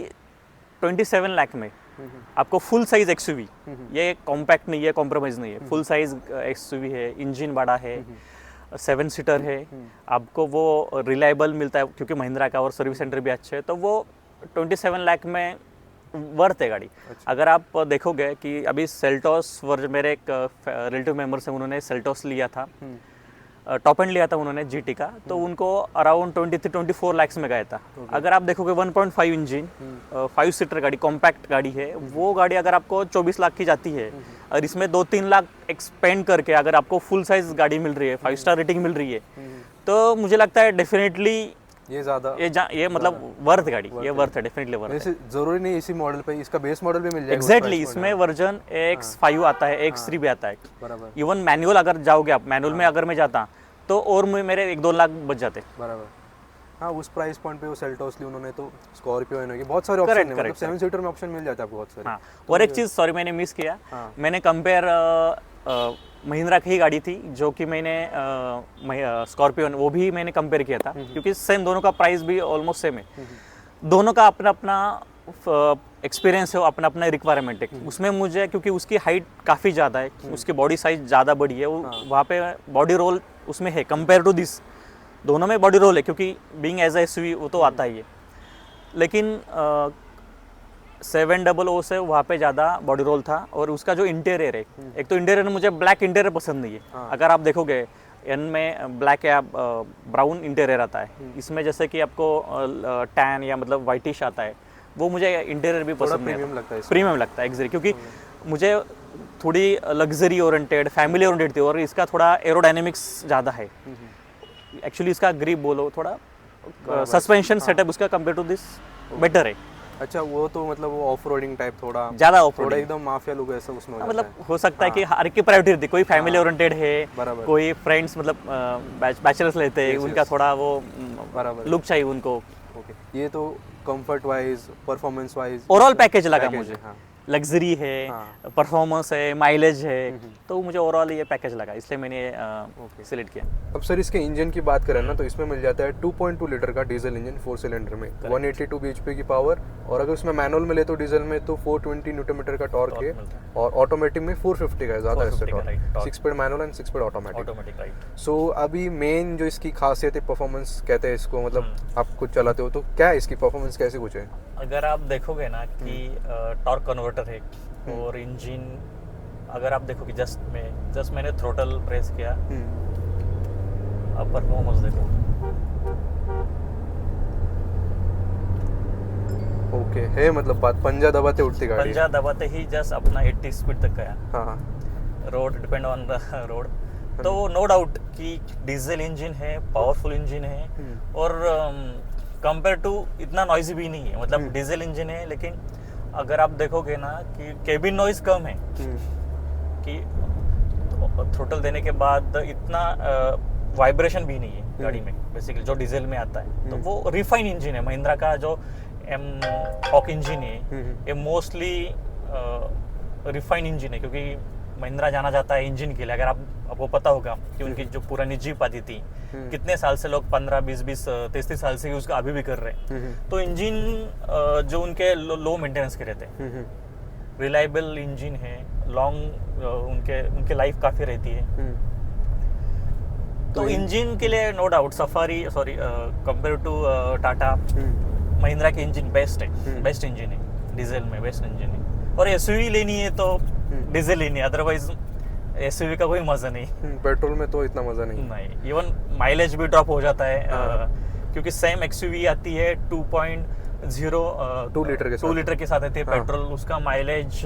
27 लाख में आपको फुल साइज एक्सयूवी, ये कॉम्पैक्ट नहीं है, कॉम्प्रोमाइज नहीं है, फुल साइज एक्सयूवी है, इंजन बड़ा है, 7 सीटर है, आपको वो रिलायबल मिलता है क्योंकि महिंद्रा का, और सर्विस सेंटर भी अच्छे है, तो वो 27 लाख में वर्थ है गाड़ी। अगर आप देखोगे कि अभी सेल्टोस वर्जन, मेरे एक रिलेटिव मेंबर्स हैं, उन्होंने सेल्टोस लिया था, टॉप एंड लिया था उन्होंने जीटी का, तो उनको अराउंड 23-24 लाख में गया था। अगर आप देखोगे 1.5 इंजन 5 सीटर गाड़ी, कॉम्पैक्ट गाड़ी है, वो गाड़ी अगर आपको 24 लाख की जाती है, और इसमें 2-3 लाख एक्सपेंड करके अगर आपको फुल साइज गाड़ी मिल रही है, 5 स्टार रेटिंग मिल रही है, तो मुझे लगता है डेफिनेटली ये मतलब वर्थ गाड़ी, ये वर्थ है, डेफिनेटली वर्थ है। जरूरी नहीं इसी मॉडल पे, इसका बेस मॉडल भी मिल जाएगा। एग्जैक्टली, इसमें वर्जन X5 आता है, X3 भी आता है। इवन मैनुअल अगर जाओगे आप, मैनुअल में अगर मैं जाता तो और मेरे 1-2 लाख बच जाते। बराबर, हाँ, उस प्राइस पॉइंट पे वो सेल्टोस ली उन्होंने, तो स्कॉर्पियो है, बहुत सारे ऑप्शन हैं, मतलब 7 सीटर में ऑप्शन मिल जाता है आपको बहुत सारे। हाँ, और एक चीज़ सॉरी मैंने मिस किया, मैंने कंपेयर महिंद्रा की ही गाड़ी थी जो कि मैंने स्कॉर्पियो, वो भी मैंने कंपेयर किया था, क्योंकि सेम, दोनों का प्राइस भी ऑलमोस्ट सेम है, दोनों का अपना अपना एक्सपीरियंस है, अपना अपना रिक्वायरमेंट है। उसमें मुझे, क्योंकि उसकी हाइट काफ़ी ज़्यादा है, उसकी बॉडी साइज ज़्यादा बड़ी है, वहाँ पे बॉडी रोल उसमें है कंपेयर टू दिस, दोनों में बॉडी रोल है, क्योंकि बीइंग एज एसयूवी वो तो आता ही है, लेकिन 700 से वहाँ पे ज़्यादा बॉडी रोल था। और उसका जो इंटीरियर है, एक तो इंटीरियर, मुझे ब्लैक इंटीरियर पसंद नहीं है। अगर आप देखोगे एन में ब्लैक या ब्राउन इंटीरियर आता है, इसमें जैसे कि आपको टैन या मतलब वाइटिश आता है, वो मुझे इंटीरियर भी पसंद नहीं लगता है, प्रीमियम लगता है एग्जैक्टली, क्योंकि मुझे थोड़ी लग्जरी ओरिएंटेड, फैमिली ओरिएंटेड थी, और इसका थोड़ा एरोडायनेमिक्स ज़्यादा है। एक्चुअली इसका ग्रिप बोलो, थोड़ा सस्पेंशन सेटअप उसका कंपेयर टू दिस बेटर है। अच्छा, वो तो मतलब वो ऑफ रोडिंग टाइप थोड़ा ज़्यादा ऑफ रोड, एकदम माफिया लुक ऐसा उसमें हो मतलब हो सकता है कि हर एक की प्रायोरिटी रहती है, कोई फैमिली ओरिएंटेड है, कोई फ्रेंड्स मतलब बैचलर्स लेते हैं, उनका थोड़ा वो लुक चाहिए उनको। ओके, ये तो comfort wise, performance wise, overall package लगा मुझे, लग्जरी है, परफॉर्मेंस है, माइलेज है, तो मुझे ओवरऑल ये पैकेज लगा, इसलिए मैंने सिलेक्ट किया। अब सर इसके इंजन की बात करें ना, तो इसमें मिल जाता है 2.2 लीटर का डीजल इंजन 4 सिलेंडर में, 182 bhp की पावर, और अगर उसमें मैनुअल में ले तो डीजल में तो 420 न्यूटन का टॉर्क है, और ऑटोमेटिक में 450 का है, ज़्यादा है torque, 6 speed manual and 6 speed automatic. So अभी मेन जो इसकी खासियत है, परफॉर्मेंस कहते हैं इसको, मतलब आप खुद चलाते हो तो क्या है इसकी परफॉर्मेंस, कैसे कुछ है? अगर आप देखोगे ना कि टॉर्क कन्वर्टर है, और इंजन अगर आप देखोगे, जस्ट मैंने थ्रोटल प्रेस किया, अब परफॉर्मेंस देखो, ओके है, मतलब बात पंजा दबाते उठती गाड़ी, पंजा दबाते ही जस्ट अपना 80 स्पीड तक गया। हाँ, road depend on the road, तो नो डाउट कि डीजल इंजन है, पावरफुल इंजन है, और कंपेयर टू इतना नॉइजी भी नहीं है, मतलब डीजल इंजन है, लेकिन अगर आप देखोगे ना कि केबिन नॉइज कम है, कि थ्रोटल देने के बाद इतना वाइब्रेशन भी नहीं है गाड़ी में बेसिकली जो डीजल में आता है। तो वो रिफाइन इंजन है महिंद्रा का, जो हॉक इंजन है ये मोस्टली रिफाइन इंजन है, क्योंकि महिंद्रा जाना जाता है इंजन के लिए। अगर आपको पता होगा कि उनकी जो पुरानी जीप आती थी कितने साल से लोग 15, 20, 30 साल से यूज अभी भी कर रहे हैं। तो इंजन जो उनके लो मेंटेनेंस के रहते हैं, रिलायबल इंजन है, लॉन्ग उनके लाइफ काफ़ी रहती है। तो इंजन के लिए no doubt Safari compare to Tata, Mahindra के इंजन बेस्ट है, बेस्ट इंजन है डीजल में, बेस्ट इंजन है। और एसयूवी लेनी है तो डीजल लेनी है, अदरवाइज एसयूवी का कोई मजा नहीं। पेट्रोल में तो इतना मजा नहीं। इवन माइलेज भी ड्रॉप हो जाता है क्योंकि सेम एक्सयूवी आती है 2 लीटर के साथ आती है पेट्रोल। उसका माइलेज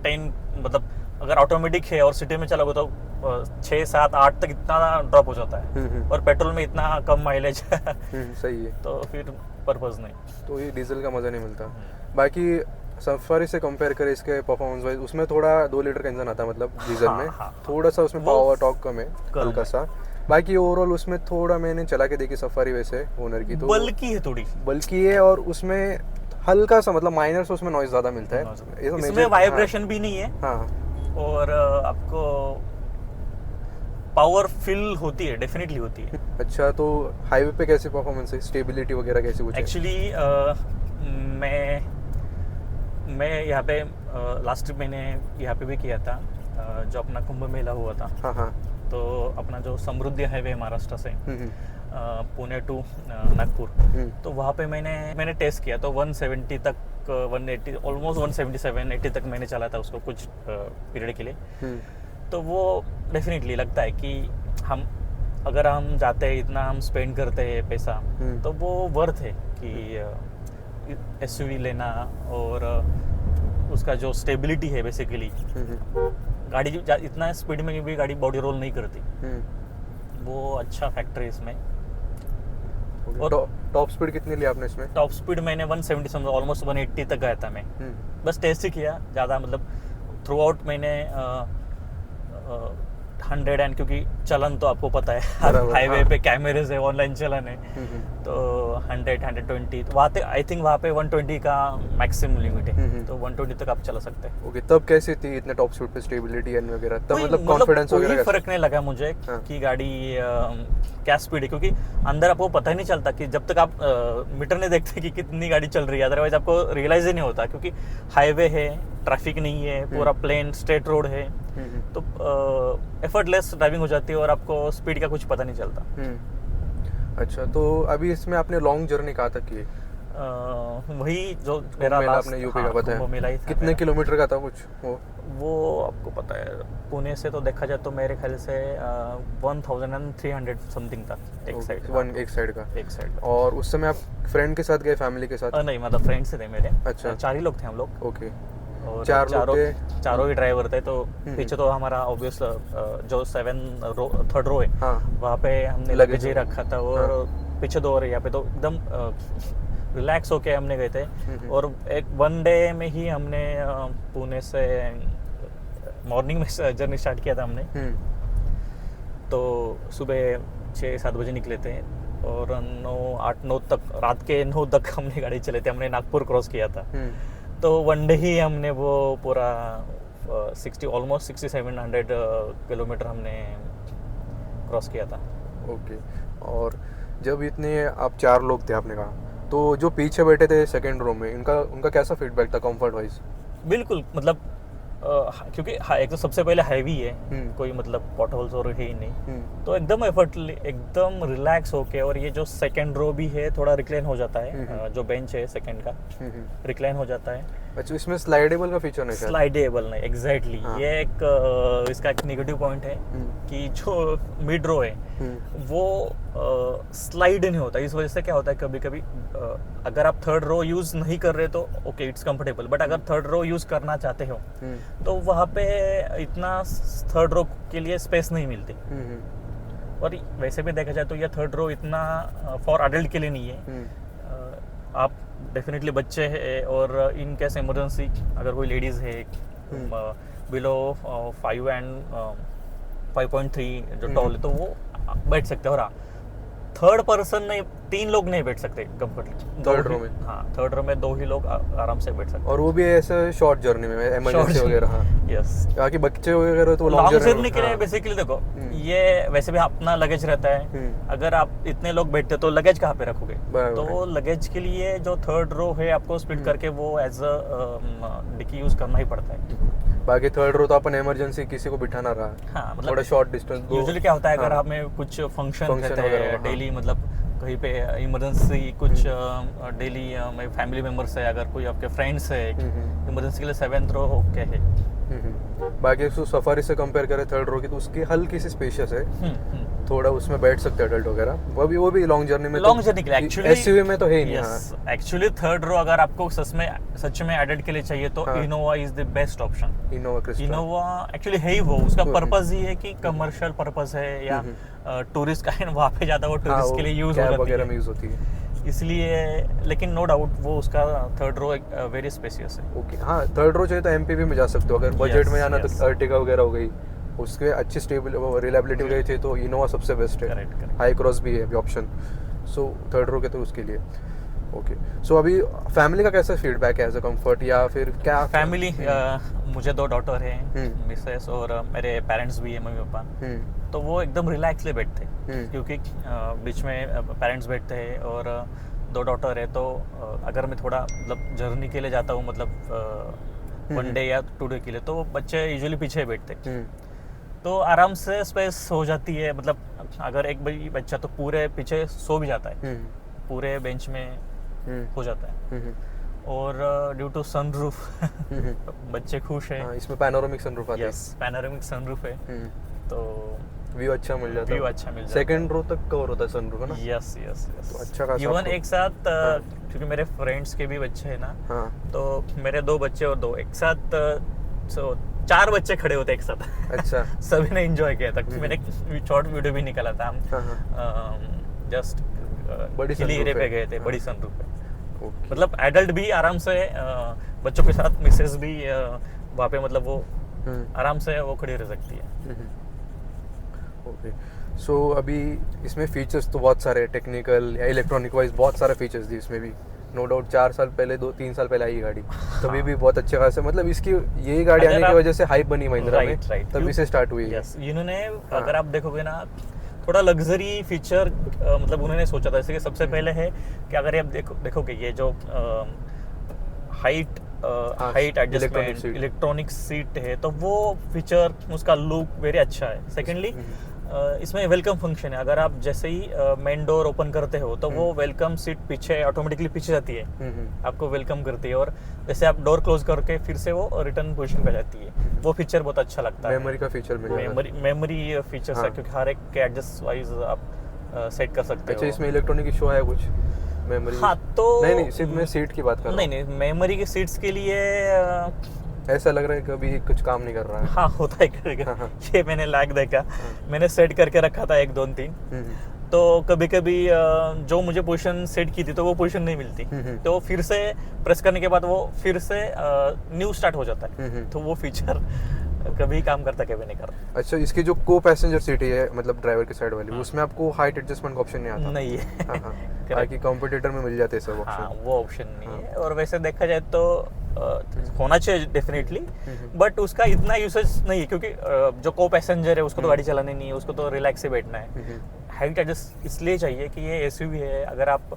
10, मतलब अगर ऑटोमेटिक है और सिटी में चलोगे तो 6, 7, 8 तक इतना ड्रॉप हो जाता है। और पेट्रोल में इतना कम माइलेज सही है, तो फिर पर्पस नहीं। तो ये डीजल का मजा नहीं मिलता। बाकी सफारी से कंपेयर करें इसके परफॉर्मेंस वाइज, उसमें थोड़ा 2 लीटर का इंजन आता है, मतलब डीजल में थोड़ा सा उसमें पावर टॉर्क कम है हल्का सा। बाकी ओवरऑल उसमें थोड़ा मैंने चला के देखी सफारी वैसे ओनर की, तो बल्कि है, थोड़ी बल्कि है, और उसमें हल्का सा मतलब माइनर से उसमें नॉइज ज्यादा मिलता है। इसमें वाइब्रेशन भी नहीं है। और आपको पावर फील होती है, डेफिनेटली होती है। अच्छा, तो हाईवे पे कैसी परफॉर्मेंस है, स्टेबिलिटी वगैरह कैसी कुछ है? एक्चुअली मैं यहाँ पे लास्ट ट्रिप मैंने यहाँ पे भी किया था, जो अपना कुंभ मेला हुआ था। तो अपना जो समृद्धि हाईवे है महाराष्ट्र से पुणे टू नागपुर, तो वहाँ पे मैंने टेस्ट किया। तो 170 तक, 180, ऑलमोस्ट 177, 80 तक मैंने चला था उसको कुछ पीरियड के लिए। तो वो डेफिनेटली लगता है कि अगर हम जाते हैं, इतना हम स्पेंड करते हैं पैसा, तो वो वर्थ है कि एसयूवी लेना। और उसका जो स्टेबिलिटी है बेसिकली, गाड़ी इतना स्पीड में भी गाड़ी बॉडी रोल नहीं करती, वो अच्छा फैक्टर है इसमें। और टॉप स्पीड कितनी ली आपने इसमें? टॉप स्पीड मैंने 170, ऑलमोस्ट 180 तक गया था मैं। बस टेस्ट ही किया, ज़्यादा मतलब थ्रू आउट मैंने 100 एंड, क्योंकि चलन तो आपको पता है हाईवे पे कैमरे से ऑनलाइन चलन है, तो 100, 120, वहाँ पे आई थिंक वहाँ पे 120 का मैक्सिमम लिमिट है, तो 120 तक आप चला सकते हैं। ओके, तब कैसी थी इतने टॉप स्पीड पे स्टेबिलिटी एंड वगैरह? तब मतलब कॉन्फिडेंस वगैरह कोई फर्क नहीं लगा मुझे कि गाड़ी क्या स्पीड है, क्योंकि अंदर आपको पता ही नहीं चलता कि जब तक आप मीटर नहीं देखते कि कितनी गाड़ी चल रही है, अदरवाइज आपको रियलाइज ही नहीं होता, क्योंकि हाईवे है, ट्रैफिक नहीं है, पूरा प्लेन स्ट्रेट रोड है, तो एफर्टलेस ड्राइविंग हो जाती है और आपको स्पीड का कुछ पता नहीं चलता। अच्छा, तो अभी इसमें आपने लॉन्ग जर्नी कहाँ तक की? वही जो मेरा आपने यूपी का बताया, कितने किलोमीटर का था कुछ वो आपको पता है? पुणे से तो देखा जाए तो मेरे ख्याल से 1300 समथिंग था एक साइड का। और उस समय आप फ्रेंड के साथ गए, फैमिली के साथ? नहीं, मतलब फ्रेंड से थे मेरे। अच्छा, 4 ही लोग थे हम लोग। ओके, और चारों ही ड्राइवर थे। तो पीछे तो हमारा ऑब्वियस जो 3rd रो है, वहाँ पे हमने लगेज ही रखा था, और पीछे 2 और यहाँ पे तो एकदम रिलैक्स होके हमने गए थे। और एक 1 डे में ही हमने पुणे से मॉर्निंग में जर्नी स्टार्ट किया था हमने। तो सुबह 6-7 बजे निकले थे और 8-9 तक, रात के 9 तक हमने गाड़ी चले थे। हमने नागपुर क्रॉस किया था। तो 1 डे ही हमने वो पूरा ऑलमोस्ट 6,700 किलोमीटर हमने क्रॉस किया था। ओके, और जब इतने आप 4 लोग थे आपने कहा, तो जो पीछे बैठे थे सेकंड रो में, उनका कैसा फीडबैक था कंफर्ट वाइज? बिल्कुल, मतलब क्योंकि एक तो सबसे पहले हैवी है, कोई मतलब पॉटहोल्स और है ही नहीं, तो एकदम एकदम रिलैक्स होके। और ये जो सेकंड रो भी है थोड़ा रिक्लाइन हो जाता है, जो बेंच है सेकंड का रिक्लाइन हो जाता है। अच्छा, इसमें स्लाइडेबल का फीचर नहीं? स्लाइडेबल नहीं, एग्जैक्टली। ये एक इसका एक नेगेटिव पॉइंट है कि जो मिड रो है वो स्लाइड नहीं होता। इस वजह से क्या होता है, कभी कभी अगर आप 3rd रो यूज नहीं कर रहे तो ओके, इट्स कंफर्टेबल, बट अगर 3rd रो यूज करना चाहते हो तो वहाँ पे इतना 3rd रो के लिए स्पेस नहीं मिलती। और वैसे भी देखा जाए तो ये 3rd रो इतना फॉर अडल्ट के लिए नहीं है। आप डेफिनेटली बच्चे हैं और इन केस इमरजेंसी अगर कोई लेडीज़ है, बिलो 5 एंड 5.3 जो टॉल है तो वो बैठ सकते हैं। और थर्ड पर्सन नहीं, 3 लोग नहीं बैठ सकते कंफर्टेबली थर्ड रो में। हाँ, थर्ड रो में 2 ही लोग आराम से बैठ सकते और वो भी ऐसे शॉर्ट जर्नी में, इमरजेंसी वगैरह। हाँ, हैं। यस, बाकी बच्चे वगैरह तो लॉन्ग लॉन्ग जर्नी के लिए बेसिकली देखो, ये वैसे भी अपना लगेज रहता है। अगर आप इतने लोग बैठते तो लगेज कहाँ पे रखोगे? बराबर तो लगेज के लिए जो थर्ड रो है आपको स्प्लिट करके वो एज अ डिक्की यूज करना ही पड़ता है। बाकी थर्ड रो तो अपन इमरजेंसी किसी को बिठाना रहा, हाँ, मतलब थोड़ा शॉर्ट डिस्टेंस। यूजुअली क्या होता है, अगर हाँ, हमें कुछ फंक्शन function रहते वगैरह, हैं हाँ। डेली, मतलब कहीं पे इमरजेंसी कुछ डेली में फैमिली मेम्बर्स है, अगर कोई आपके फ्रेंड्स है, इमरजेंसी के लिए 7th रो ओके है। बाकी उसको सफारी से कंपेयर करें थर्ड रो की तो उसकी हल्की सी स्पेशियस है, थोड़ा उसमें बैठ सकते हैं एडल्ट वगैरह। वो भी लॉन्ग जर्नी में, लॉन्ग जर्नी के लिए एक्चुअली एसयूवी में तो है ही नहीं। यस, एक्चुअली थर्ड रो अगर आपको सच में एडेड के लिए चाहिए तो हाँ। Innova is the best option. Innova Crysta, Innova actually है ही वो, उसका पर्पस ही है कि कमर्शियल पर्पस है या टूरिस्ट का वहाँ पे ज्यादा वो टूरिस्ट के लिए यूज हो जाती वगैरह में है यूज होती है इसलिए। लेकिन नो डाउट वो उसका थर्ड रो वेरी स्पेसियस है। ओके। हाँ, थर्ड रो चाहिए तो एमपीवी में जा सकते हो। अगर बजट में जाना yes. तो अर्टिगा वगैरह हो गई, उसके अच्छी स्टेबल रिलायबिलिटी वगैरह चाहिए तो इनोवा सबसे बेस्ट है। करेक्ट। हाई क्रॉस भी है अभी ऑप्शन, सो थर्ड रो के तो उसके लिए ओके। सो अभी फैमिली का कैसा फीडबैक है एज अ कंफर्ट, या फिर क्या फैमिली मुझे 2 डॉटर हैं, मिसेस और मेरे पेरेंट्स भी है, मम्मी पापा। तो वो एकदम रिलैक्सली बैठते क्योंकि बीच में पेरेंट्स बैठते हैं और 2 डॉटर है। तो अगर मैं थोड़ा मतलब जर्नी के लिए जाता हूँ, मतलब 1 डे या 2 डे के लिए, तो बच्चे यूजुअली पीछे बैठते, तो आराम से स्पेस हो जाती है। मतलब अगर एक बच्चा तो पूरे पीछे सो भी जाता है, पूरे बेंच में हो जाता है। और ड्यू टू सनरूफ बच्चे खुश हैं। हाँ, इसमें पैनोरामिक सनरूफ आता है। यस, पैनोरामिक सनरूफ है, तो व्यू अच्छा मिल जाता है। व्यू अच्छा मिल जाता है। सेकंड रो तक कवर होता है सनरूफ, है ना? यस यस यस, तो अच्छा खासा इवन आपको- एक साथ क्योंकि मेरे फ्रेंड्स के भी बच्चे हैं ना, हाँ, तो मेरे 2 बच्चे और 2 एक साथ, सो 4 बच्चे खड़े होते एक साथ। अच्छा। सभी ने एंजॉय किया था। मैंने एक शॉर्ट वीडियो भी निकाला था, हम जस्ट बड़ी हिली sunroof एरिया पे है। गए थे, हाँ। बड़ी सनरूफ पे। ओके। मतलब एडल्ट भी आराम से बच्चों के साथ मिसेस भी वहाँ पे, मतलब वो आराम से वो खड़ी रह सकती है। ओके। सो अभी इसमें फीचर्स तो बहुत सारे, टेक्निकल या इलेक्ट्रॉनिक वाइज बहुत सारे फीचर्स थी इसमें भी, नो डाउट। 4 साल पहले 2-3 साल पहले आई गाड़ी, तभी भी बहुत अच्छे खासे, मतलब इसकी यही गाड़ी आने की वजह से हाइप बनी महिंद्रा में, तभी से स्टार्ट हुई है। यस, इन्होंने अगर आप देखोगे ना, थोड़ा लग्जरी फीचर मतलब उन्होंने सोचा था। जैसे कि सबसे पहले है कि अगर आप देखोगे ये जो हाइट एडजस्टमेंट इलेक्ट्रॉनिक सीट है, तो वो फीचर, उसका लुक वेरी अच्छा है। सेकेंडली इसमें वेलकम फंक्शन है। अगर आप जैसे ही मेन डोर ओपन करते हो तो वो वेलकम सीट पीछे ऑटोमेटिकली पीछे जाती है, आपको वेलकम करती है। और जैसे आप डोर क्लोज करके फिर से वो रिटर्न पोजीशन पे जाती है। वो फीचर बहुत अच्छा लगता है। मेमोरी का फीचर मिल जाएगा। मेमोरी फीचर्स है, क्योंकि हर एक के एडजस्ट वाइज आप सेट कर सकते हो। अच्छा, इसमें इलेक्ट्रॉनिक इशू है कुछ मेमोरी? हाँ, तो नहीं, सिर्फ मैं सीट की बात कर रहा हूँ। नहीं, मेमोरी की सीट्स के लिए ऐसा लग रहा है कि अभी कुछ काम नहीं कर रहा है। हाँ, होता है करेगा। ये मैंने लैग देखा, मैंने सेट करके रखा था 1 2 3, तो कभी कभी जो मुझे पोजीशन सेट की थी तो वो पोजीशन नहीं मिलती, तो फिर से प्रेस करने के बाद वो फिर से न्यू स्टार्ट हो जाता है। तो वो फीचर कभी काम करता, कभी नहीं करता। अच्छा, इसकी जो को पैसेंजर सीट है, मतलब ड्राइवर की साइड वाली, उसमें आपको हाइट एडजस्टमेंट का ऑप्शन नहीं आता? नहीं है। बाकी कॉम्पिटिटर में मिल जाते हैं सब हाँ, ऑप्शन। वो ऑप्शन नहीं है। और वैसे देखा जाए तो होना चाहिए डेफिनेटली, बट उसका इतना यूसेज नहीं है, क्योंकि जो को पैसेंजर है उसको तो गाड़ी चलानी नहीं है, उसको तो रिलैक्स से बैठना है। हाइट एडजस्ट इसलिए चाहिए कि ये एसयूवी है। अगर आप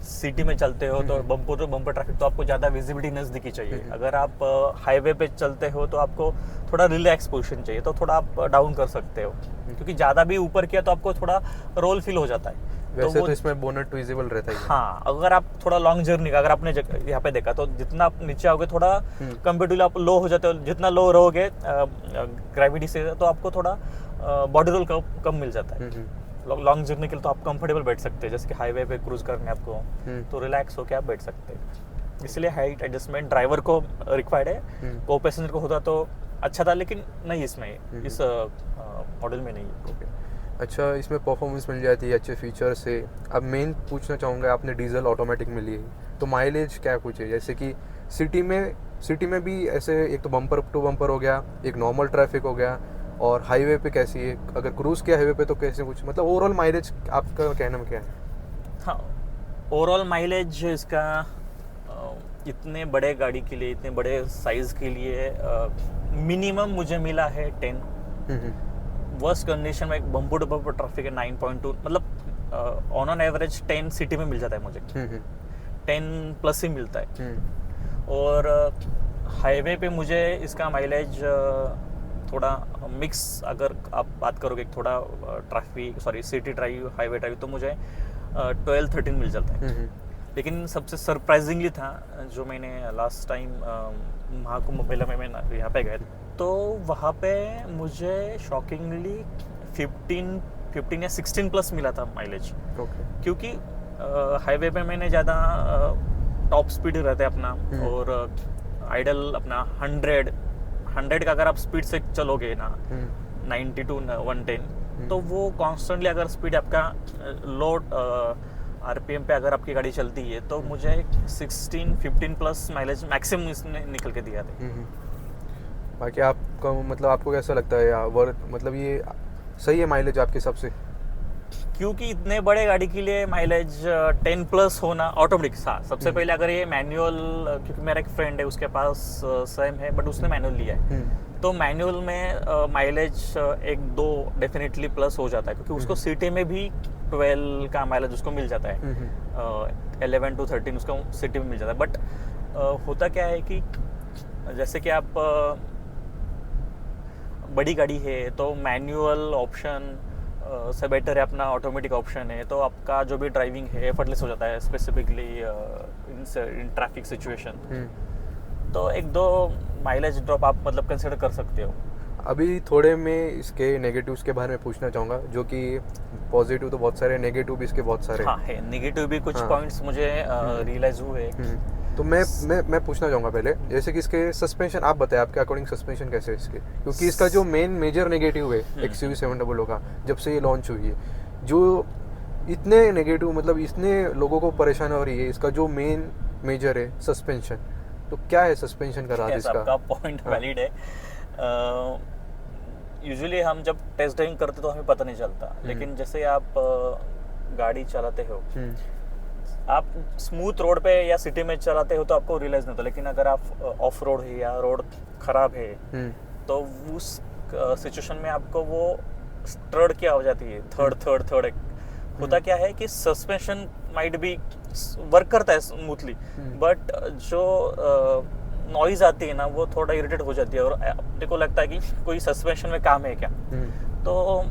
सिटी में चलते हो तो बम्पर ट्रैफिक, तो आपको ज़्यादा विजिबिलिटी नज़दीकी चाहिए। अगर आप हाईवे पे चलते हो तो आपको थोड़ा रिलैक्स पोजीशन चाहिए, तो थोड़ा आप डाउन कर सकते हो, क्योंकि ज़्यादा भी ऊपर किया तो आपको थोड़ा रोल फील हो जाता है। वैसे तो इसमें बोनट विजिबल रहता है। हाँ, अगर आप थोड़ा लॉन्ग जर्नी का, अगर आपने यहाँ पे देखा तो जितना आप नीचे आओगे थोड़ा कंपेरेटिवली आप लो हो जाते हो। जितना लो रहोगे ग्रेविटी से, तो आपको थोड़ा बॉडी रोल कम मिल जाता है। लॉन्ग जर्नी के लिए तो आप कंफर्टेबल बैठ सकते हैं, जैसे कि हाईवे पे क्रूज करने आपको, तो रिलैक्स होकर आप बैठ सकते हैं। इसलिए हाइट एडजस्टमेंट ड्राइवर को रिक्वायर्ड है, को पैसेंजर को होता तो अच्छा था, लेकिन नहीं इसमें, इस मॉडल में नहीं है। अच्छा, इसमें परफॉर्मेंस मिल जाती है, अच्छे फीचर से। अब मेन पूछना चाहूँगा, आपने डीजल ऑटोमेटिक मिली है, तो माइलेज क्या कुछ है? जैसे कि सिटी में सिटी में भी ऐसे एक तो बम्पर टू बम्पर हो गया, एक नॉर्मल ट्रैफिक हो गया, और हाईवे पे कैसी है, अगर क्रूज़ किया हाईवे पे तो कैसे कुछ, मतलब ओवरऑल माइलेज आपका कहने में क्या है? हाँ, ओवरऑल माइलेज इसका इतने बड़े गाड़ी के लिए, इतने बड़े साइज़ के लिए मिनिमम मुझे मिला है 10। वर्स्ट कंडीशन में एक बम्पर टू बम्पर ट्रैफिक है 9.2, मतलब ऑन एवरेज 10 सिटी में मिल जाता है मुझे, 10 प्लस ही मिलता है। और हाईवे पे मुझे इसका माइलेज थोड़ा मिक्स, अगर आप बात करोगे थोड़ा सिटी ड्राइव हाईवे ड्राइव, तो मुझे 12-13 मिल जाता है। लेकिन सबसे सरप्राइजिंगली था जो मैंने लास्ट टाइम महाकुंभ मेला में मैं यहाँ पे गया, तो वहाँ पे मुझे शॉकिंगली 15 या 16 प्लस मिला था माइलेज। क्योंकि हाईवे पे मैंने ज़्यादा टॉप स्पीड रहता है अपना, और आइडल अपना 100 का अगर आप स्पीड से चलोगे ना 90 to 110, तो वो कॉन्स्टेंटली अगर स्पीड आपका लो आरपीएम पे अगर आपकी गाड़ी चलती है, तो मुझे 16-15 प्लस माइलेज मैक्सिमम इसने निकल के दिया था। बाकी आपका मतलब आपको कैसा लगता है मतलब ये सही है माइलेज आपके हिसाब से? क्योंकि इतने बड़े गाड़ी के लिए माइलेज 10 प्लस होना ऑटोमेटिक। हाँ, सबसे पहले अगर ये मैनुअल, क्योंकि मेरा एक फ्रेंड है उसके पास सेम है बट उसने मैनुअल लिया है, तो मैनुअल में माइलेज 1-2 डेफिनेटली प्लस हो जाता है, क्योंकि उसको सिटी में भी 12 का माइलेज उसको मिल जाता है, 11 to 13 उसको सिटी में मिल जाता है। बट होता क्या है कि जैसे कि आप बड़ी गाड़ी है तो मैनुअल ऑप्शन से बेटर है अपना ऑटोमेटिक ऑप्शन है, तो आपका जो भी ड्राइविंग है एफर्टलेस हो जाता है, स्पेसिफिकली इन ट्रैफिक सिचुएशन। तो 1-2 माइलेज ड्रॉप आप मतलब कंसिडर कर सकते हो। अभी थोड़े मैं इसके नेगेटिव्स के बारे में पूछना चाहूँगा, जो कि पॉजिटिव तो बहुत सारे, नेगेटिव भी इसके बहुत सारे। हाँ है, नेगेटिव भी कुछ पॉइंट्स मुझे रियलाइज हुए। तो मैं पूछना चाहूँगा पहले, जैसे कि इसके सस्पेंशन आप बताएं, आपके अकॉर्डिंग सस्पेंशन कैसे है इसके? क्योंकि इसका जो मेजर नेगेटिव है XUV 700 का, जब से ये लॉन्च हुई है, जो इतने नेगेटिव मतलब इतने लोगों को परेशान हो रही है, इसका जो मेजर है सस्पेंशन, तो क्या है सस्पेंशन का राज इसका? आपका पॉइंट वैलिड है। यूजुअली हम जब टेस्ट ड्राइविंग करते तो हमें पता नहीं चलता, लेकिन जैसे आप गाड़ी चलाते हो, आप स्मूथ रोड पे या सिटी में चलाते हो तो आपको रियलाइज नहीं होता, लेकिन अगर आप ऑफ रोड है या रोड खराब है, तो उस सिचुएशन में आपको वो स्टर्ड क्या हो जाती है, थर्ड होता क्या है कि सस्पेंशन माइट बी वर्क करता है स्मूथली, बट जो नॉइज आती है ना वो थोड़ा इरिटेट हो जाती है, और अपने को लगता है कि कोई सस्पेंशन में काम है क्या। तो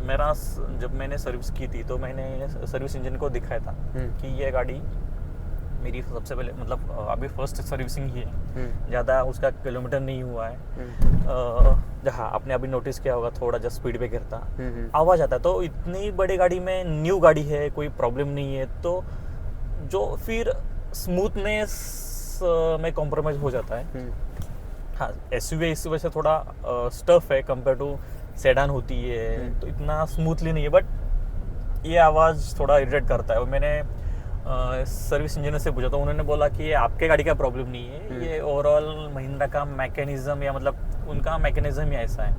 मेरा जब मैंने सर्विस की थी तो मैंने सर्विस इंजन को दिखाया था कि ये गाड़ी मेरी सबसे पहले मतलब अभी फर्स्ट सर्विसिंग ही है, ज़्यादा उसका किलोमीटर नहीं हुआ है। हाँ, आपने अभी नोटिस किया होगा थोड़ा जब स्पीड पे गिरता आवाज़ आता है, तो इतनी बड़ी गाड़ी में, न्यू गाड़ी है, कोई प्रॉब्लम नहीं है, तो जो फिर स्मूथनेस में कॉम्प्रोमाइज़ हो जाता है। हाँ, SUV इस वजह से थोड़ा स्टफ है कंपेयर टू सेडान होती है, तो इतना स्मूथली नहीं है, बट ये आवाज़ थोड़ा इरिटेट करता है। और मैंने सर्विस इंजीनियर से पूछा तो उन्होंने बोला कि ये आपके गाड़ी का प्रॉब्लम नहीं है, ये ओवरऑल महिंद्रा का मैकेनिज्म या मतलब उनका मैकेनिज्म ही ऐसा है।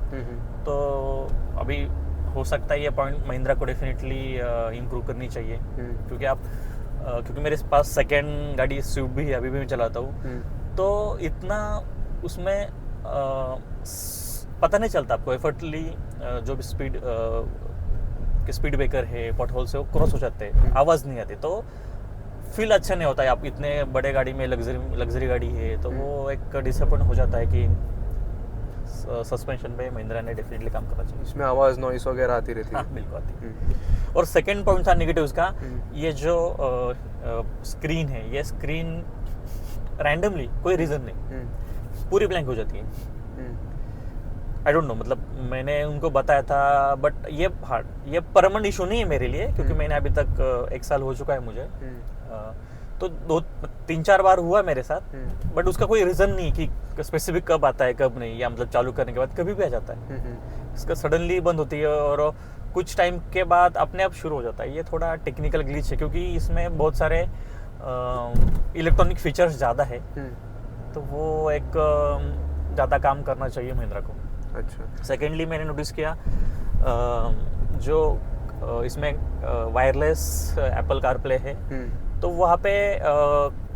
तो अभी हो सकता है ये पॉइंट महिंद्रा को डेफिनेटली इम्प्रूव करनी चाहिए, क्योंकि क्योंकि मेरे पास सेकेंड गाड़ी स्विफ्ट भी है, अभी भी मैं चलाता हूँ, तो इतना उसमें पता नहीं चलता आपको एफर्टली जो भी स्पीड ब्रेकर है, पॉट होल से वो क्रॉस हो जाते हैं, आवाज़ नहीं आती, तो फील अच्छा नहीं होता है। आप इतने बड़े गाड़ी में लग्जरी गाड़ी है, तो वो एक डिसअपॉइंट हो जाता है कि सस्पेंशन पे महिंद्रा ने डेफिनेटली काम करना चाहिए। इसमें आवाज़ नॉइस वगैरह आती रहती है। हाँ, बिल्कुल आती है। और सेकंड पॉइंट था नेगेटिव उसका, ये जो स्क्रीन है, ये स्क्रीन रैंडमली कोई रीज़न नहीं पूरी ब्लैंक हो जाती है। आई डोंट नो, मतलब मैंने उनको बताया था, बट ये परमानेंट इशू नहीं है मेरे लिए, क्योंकि मैंने अभी तक 1 साल हो चुका है मुझे, तो 2-3-4 बार हुआ मेरे साथ, बट उसका कोई रीज़न नहीं कि स्पेसिफिक कब आता है कब नहीं, या मतलब चालू करने के बाद कभी भी आ जाता है। इसका सडनली बंद होती है और कुछ टाइम के बाद अपने आप शुरू हो जाता है। ये थोड़ा टेक्निकल ग्लिच है, क्योंकि इसमें बहुत सारे इलेक्ट्रॉनिक फीचर्स ज़्यादा है, तो वो एक ज़्यादा काम करना चाहिए महिंद्रा को। अच्छा। सेकेंडली मैंने नोटिस किया जो इसमें वायरलेस एप्पल कारप्ले है, तो वहाँ पे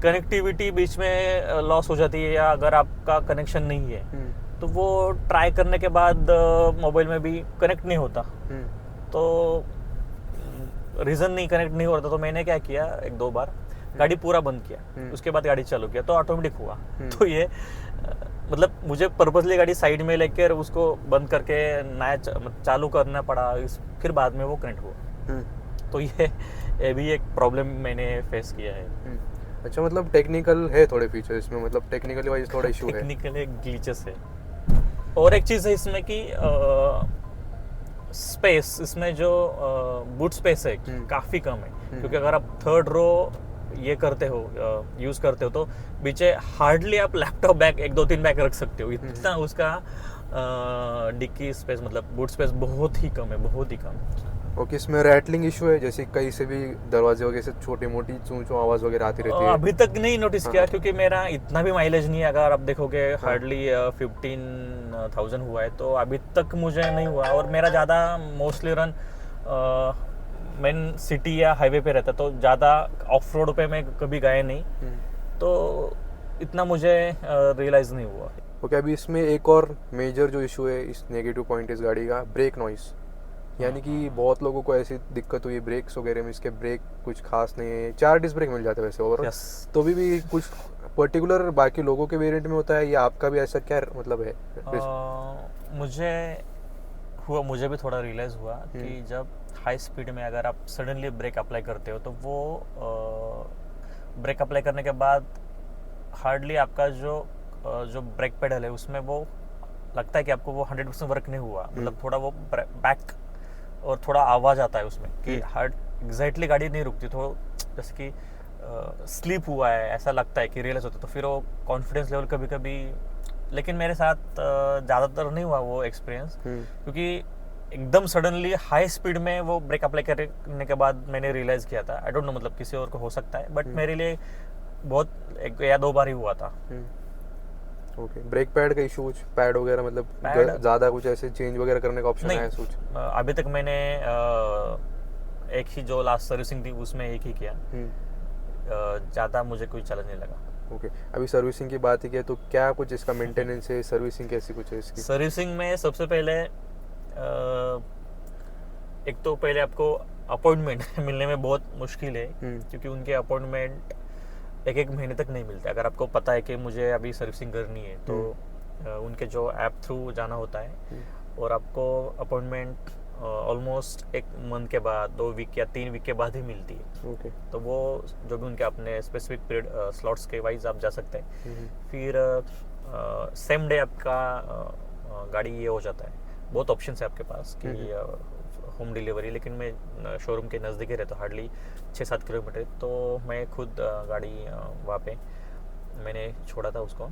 कनेक्टिविटी बीच में लॉस हो जाती है, या अगर आपका कनेक्शन नहीं है तो वो ट्राई करने के बाद मोबाइल में भी कनेक्ट नहीं होता। तो रीज़न नहीं कनेक्ट नहीं हो रहा था, तो मैंने क्या किया, एक दो बार गाड़ी पूरा बंद किया, उसके बाद गाड़ी चालू किया तो ऑटोमेटिक हुआ। तो ये मतलब मुझे पर्पसली गाड़ी साइड में लेकर उसको बंद करके नया चालू करना पड़ा, फिर बाद में वो कनेक्ट हुआ। तो ये भी एक प्रॉब्लम मैंने फेस किया है। अच्छा, मतलब टेक्निकल है थोड़े फीचर इसमें, मतलब टेक्निकली वाइज थोड़ा इशू है। टेक्निकल एक ग्लिचेस है। और एक चीज़ है इसमें कि स्पेस, इसमें जो बूट स्पेस है काफ़ी कम है, क्योंकि अगर आप थर्ड रो ये करते हो, यूज़ करते हो, तो पीछे हार्डली आप लैपटॉप बैग 1-2-3 बैग रख सकते हो, इतना उसका डिक्की स्पेस मतलब बूट स्पेस बहुत ही कम है, बहुत ही कम। ओके, इसमें रैटलिंग इशू है, जैसे कहीं से भी दरवाजे वगैरह से छोटी मोटी चूं चूं आवाज़ वगैरह आती रहती है? अभी तक नहीं नोटिस किया, क्योंकि मेरा इतना भी माइलेज नहीं है। अगर आप देखोगे हार्डली 15,000 हुआ है, तो अभी तक मुझे नहीं हुआ। और मेरा ज़्यादा मोस्टली रन मेन सिटी या हाईवे पे रहता, तो ज़्यादा ऑफ रोड पे मैं कभी गया नहीं, तो इतना मुझे रियलाइज़ नहीं हुआ। ओके, अभी इसमें एक और मेजर जो इशू है, इस नेगेटिव पॉइंट इस गाड़ी का, ब्रेक नॉइस। यानी कि बहुत लोगों को ऐसी दिक्कत हुई ब्रेक्स वगैरह में, इसके ब्रेक कुछ खास नहीं है। 4 डिस्क ब्रेक मिल जाते हैं वैसे ओवरऑल, तो भी कुछ पर्टिकुलर बाकी लोगों के वेरिएंट में होता है, या आपका भी ऐसा क्या मतलब है? मुझे भी थोड़ा रियलाइज़ हुआ कि जब हाई स्पीड में अगर आप सडनली ब्रेक अप्लाई करते हो, तो वो ब्रेक अप्लाई करने के बाद हार्डली आपका जो ब्रेक पेडल है उसमें वो लगता है कि आपको वो 100% वर्क नहीं हुआ, मतलब थोड़ा वो बैक और थोड़ा आवाज़ आता है उसमें कि हार्ड एग्जैक्टली गाड़ी नहीं रुकती, तो जैसे कि स्लीप हुआ है ऐसा लगता है कि रियलाइज होता है। तो फिर वो कॉन्फिडेंस लेवल कभी कभी, लेकिन मेरे साथ ज़्यादातर नहीं हुआ वो एक्सपीरियंस, क्योंकि एकदम सडनली हाई स्पीड में वो ब्रेक अप्लाई करने के बाद मैंने रियलाइज़ किया था। आई डोंट नो, मतलब किसी और को हो सकता है, बट मेरे लिए बहुत 1 या 2 बार ही हुआ था। ओके, ब्रेक पैड का इशू, कुछ पैड वगैरह मतलब ज़्यादा कुछ ऐसे चेंज वगैरह करने का ऑप्शन है कुछ? अभी तक मैंने एक ही जो लास्ट सर्विसिंग थी उसमें एक ही किया, ज़्यादा मुझे कोई चैलेंज नहीं लगा। ओके, अभी सर्विसिंग की बात ही की तो क्या कुछ इसका मेंटेनेंस है, सर्विसिंग कैसी कुछ है इसकी? सर्विसिंग में सबसे पहले एक तो पहले आपको अपॉइंटमेंट मिलने में बहुत मुश्किल है, क्योंकि उनके अपॉइंटमेंट 1-1 महीने तक नहीं मिलते। अगर आपको पता है कि मुझे अभी सर्विसिंग करनी है, तो उनके जो ऐप थ्रू जाना होता है, और आपको अपॉइंटमेंट ऑलमोस्ट 1 मंथ के बाद, 2 वीक या 3 वीक के बाद ही मिलती है। ओके, तो वो जो भी उनके अपने स्पेसिफिक पीरियड स्लॉट्स के वाइज आप जा सकते हैं। फिर सेम डे आपका गाड़ी ये हो जाता है। बहुत ऑप्शन है आपके पास कि होम डिलीवरी, लेकिन मैं शोरूम के नज़दीक ही रहता हूँ, हार्डली 6-7 किलोमीटर, तो मैं खुद गाड़ी वहाँ पे मैंने छोड़ा था उसको,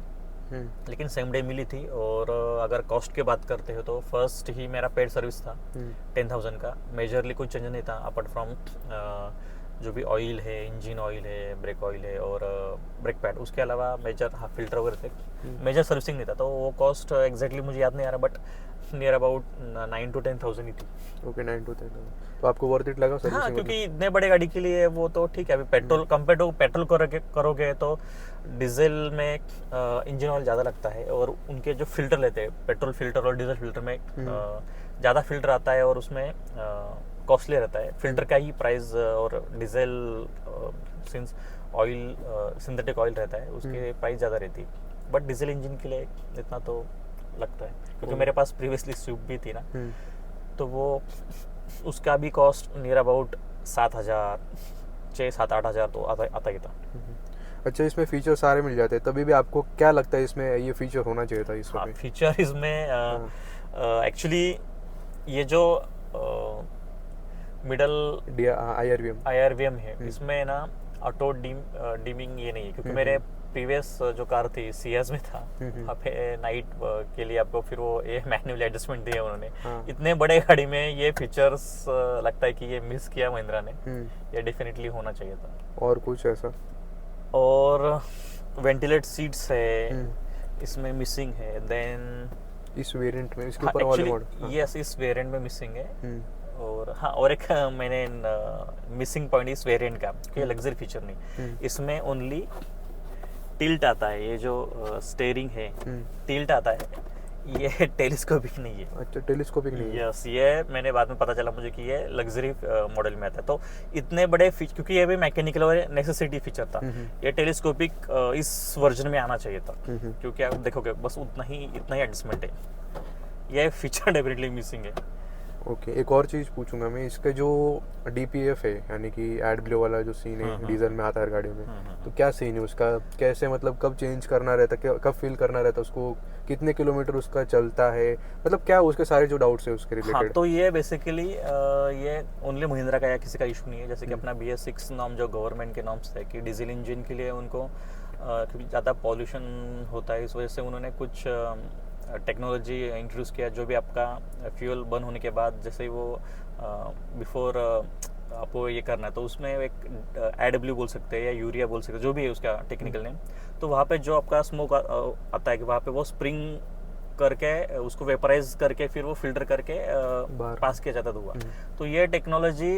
लेकिन सेम डे मिली थी। और अगर कॉस्ट की बात करते हो तो फर्स्ट ही मेरा पेड सर्विस था 10,000 का। मेजरली कुछ चेंज नहीं था अपार्ट फ्रॉम जो भी ऑयल है, इंजन ऑयल है, ब्रेक ऑयल है और ब्रेक पैड, उसके अलावा मेजर फिल्टर वगैरह थे, मेजर सर्विसिंग नहीं था। तो वो कॉस्ट एग्जैक्टली मुझे याद नहीं आ रहा, बट नियर अबाउट 9 to 10,000 ही थी। ओके, 9 to 10,000 तो आपको वर्थ इट लगा सर्विसिंग? हाँ, क्योंकि इतने बड़े गाड़ी के लिए वो तो ठीक है। अभी पेट्रोल कंपेयर टू पेट्रोल करोगे तो डीजल में इंजन ऑयल ज़्यादा लगता है, और उनके जो फिल्टर लेते हैं, पेट्रोल फिल्टर और डीजल फिल्टर में ज़्यादा फिल्टर आता है, और उसमें कॉस्टली रहता है फिल्टर का ही प्राइस। और diesel since oil synthetic oil रहता है, उसके प्राइस ज़्यादा रहती है, बट डीजल इंजन के लिए इतना तो लगता है। क्योंकि मेरे पास प्रीवियसली स्विफ्ट भी थी ना, तो वो उसका भी कॉस्ट नियर अबाउट 7,000, 6-7-8 हज़ार तो आता ही था। अच्छा, इसमें फीचर सारे मिल जाते हैं, तभी भी आपको क्या लगता है इसमें ये फीचर होना चाहिए था इसमें? हाँ, फीचर इसमें एक्चुअली ये जो मिडल IRVM है, इसमें ना ऑटो डिमिंग ये नहीं है, क्योंकि मेरे प्रीवियस जो कार थी CS में था, वहाँ पे नाइट के लिए आपको फिर वो ये मैनुअल एडजस्टमेंट दिया उन्होंने। इतने बड़े गाड़ी में ये फीचर्स लगता है कि ये मिस किया महिंद्रा ने, ये डेफिनेटली होना चाहिए था। और कुछ ऐसा? और वेंटिलेट सीट्स है, इसमें मिसिंग है। देन इस वेरिएंट में इसके ऊपर वाले मॉडल, यस इस वेरिएंट में मिसिंग है। और हाँ, और एक मैंने मिसिंग पॉइंट इस वेरिएंट का, क्योंकि लग्जरी फीचर नहीं, इसमें ओनली टिल्ट आता है। ये जो स्टीयरिंग है टिल्ट आता है, ये टेलीस्कोपिक नहीं है। अच्छा, टेलीस्कोपिक नहीं है। यस, ये मैंने बाद में पता चला मुझे कि ये लग्जरी मॉडल में आता है। तो इतने बड़े क्योंकि ये भी मैकेनिकल और नेसेसिटी फीचर था, ये टेलीस्कोपिक इस वर्जन में आना चाहिए था। क्योंकि आप देखोगे बस इतना ही एडजस्टमेंट है, ये फीचर डेफिनेटली मिसिंग है। ओके, एक और चीज़ पूछूंगा मैं, इसके जो DPF है यानी कि एड ब्लो वाला जो सीन है डीजल में आता है हर गाड़ियों में, तो क्या सीन है उसका, कैसे मतलब कब चेंज करना रहता है, कब फिल करना रहता है उसको, कितने किलोमीटर उसका चलता है, मतलब क्या उसके सारे जो डाउट्स है उसके रिलेटेड? हाँ, तो ये बेसिकली ये ओनली महिंद्रा का या किसी का इशू नहीं है। जैसे कि अपना BS6 नॉर्म जो गवर्नमेंट के नॉर्म्स है कि डीजल इंजन के लिए उनको क्योंकि ज़्यादा पॉल्यूशन होता है, इस वजह से उन्होंने कुछ टेक्नोलॉजी इंट्रोड्यूस किया, जो भी आपका फ्यूल बर्न होने के बाद जैसे वो बिफोर आपको ये करना है, तो उसमें एक AW बोल सकते हैं या यूरिया बोल सकते हैं, जो भी है उसका टेक्निकल नेम। तो वहाँ पे जो आपका स्मोक आता है कि वहाँ पे वो स्प्रिंग करके उसको वेपराइज करके फिर वो फिल्टर करके पास किया जाता धुआं। तो ये टेक्नोलॉजी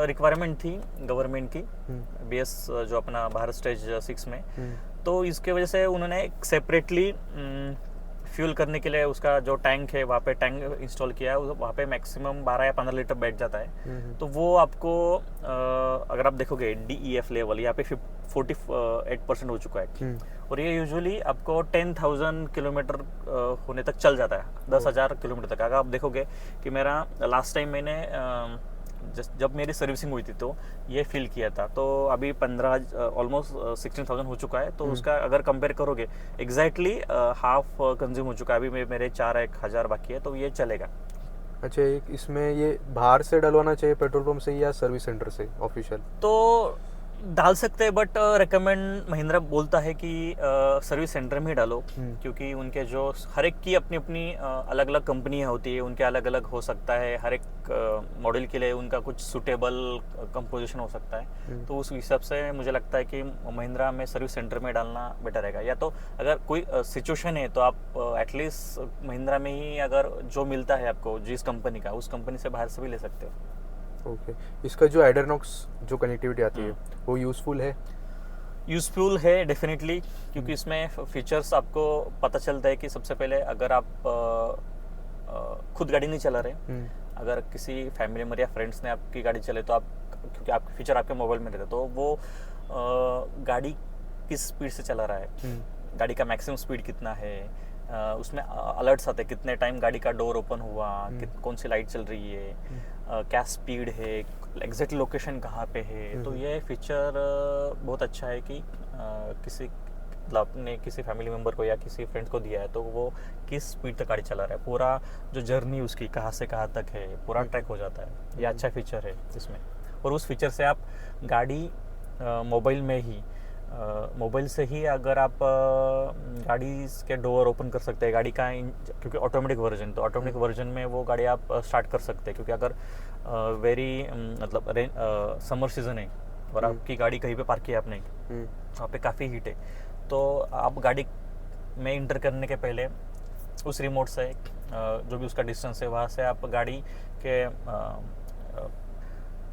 रिक्वायरमेंट थी गवर्नमेंट की BS जो अपना भारत स्टेज 6 में। तो इसके वजह से उन्होंने सेपरेटली फ्यूल करने के लिए उसका जो टैंक है वहाँ पे टैंक इंस्टॉल किया है। वहाँ पे मैक्सिमम 12 या 15 लीटर बैठ जाता है। तो वो आपको अगर आप देखोगे DEF लेवल यहाँ पे 48% हो चुका है। और ये यूजुअली आपको 10,000 किलोमीटर होने तक चल जाता है, 10,000 किलोमीटर तक। अगर आप देखोगे कि मेरा लास्ट टाइम मैंने जब मेरी सर्विसिंग हुई थी तो ये फील किया था, तो अभी 15 ऑलमोस्ट 16,000 हो चुका है। तो उसका अगर कंपेयर करोगे एग्जैक्टली हाफ कंज्यूम हो चुका है। अभी मेरे 4,000 बाकी है, तो ये चलेगा। अच्छा, एक इसमें ये बाहर से डलवाना चाहिए पेट्रोल पंप से या सर्विस सेंटर से ऑफिशियल? तो डाल सकते हैं, बट रेकमेंड महिंद्रा बोलता है कि सर्विस सेंटर में ही डालो, क्योंकि उनके जो हर एक की अपनी अपनी अलग अलग कंपनियां होती है, उनके अलग अलग हो सकता है, हर एक मॉडल के लिए उनका कुछ सूटेबल कंपोजिशन हो सकता है। तो उस हिसाब से मुझे लगता है कि महिंद्रा में सर्विस सेंटर में डालना बेटर रहेगा। या तो अगर कोई सिचुएशन है तो आप एटलीस्ट महिंद्रा में ही अगर जो मिलता है आपको जिस कंपनी का, उस कंपनी से बाहर से भी ले सकते हो। ओके, इसका जो एडरनॉक्स जो कनेक्टिविटी आती है वो यूज़फुल है? यूज़फुल है डेफिनेटली, क्योंकि इसमें फीचर्स आपको पता चलता है कि सबसे पहले अगर आप खुद गाड़ी नहीं चला रहे, अगर किसी फैमिली मेंबर या फ्रेंड्स ने आपकी गाड़ी चले तो आप, क्योंकि आपके फीचर आपके मोबाइल में रहते हैं, तो वो गाड़ी किस स्पीड से चला रहा है, गाड़ी का मैक्सिमम स्पीड कितना है, उसमें अलर्ट्स आते हैं कितने टाइम गाड़ी का डोर ओपन हुआ, कौन सी लाइट चल रही है, क्या स्पीड है, एग्जैक्ट लोकेशन कहाँ पे है। तो ये फीचर बहुत अच्छा है कि किसी मतलब आपने किसी फैमिली मेम्बर को या किसी फ्रेंड्स को दिया है तो वो किस स्पीड तक गाड़ी चला रहा है, पूरा जो जर्नी उसकी कहाँ से कहाँ तक है पूरा ट्रैक हो जाता है। ये अच्छा फीचर है इसमें। और उस फीचर से आप गाड़ी मोबाइल में ही मोबाइल से ही अगर आप गाड़ी के डोर ओपन कर सकते हैं, गाड़ी का क्योंकि ऑटोमेटिक वर्जन, तो ऑटोमेटिक वर्जन में वो गाड़ी आप स्टार्ट कर सकते हैं। क्योंकि अगर वेरी मतलब समर सीजन है और आपकी गाड़ी कहीं पे पार्क किया आपने, वहाँ पे काफ़ी हीट है, तो आप गाड़ी में इंटर करने के पहले उस रिमोट से जो भी उसका डिस्टेंस है वहाँ से आप गाड़ी के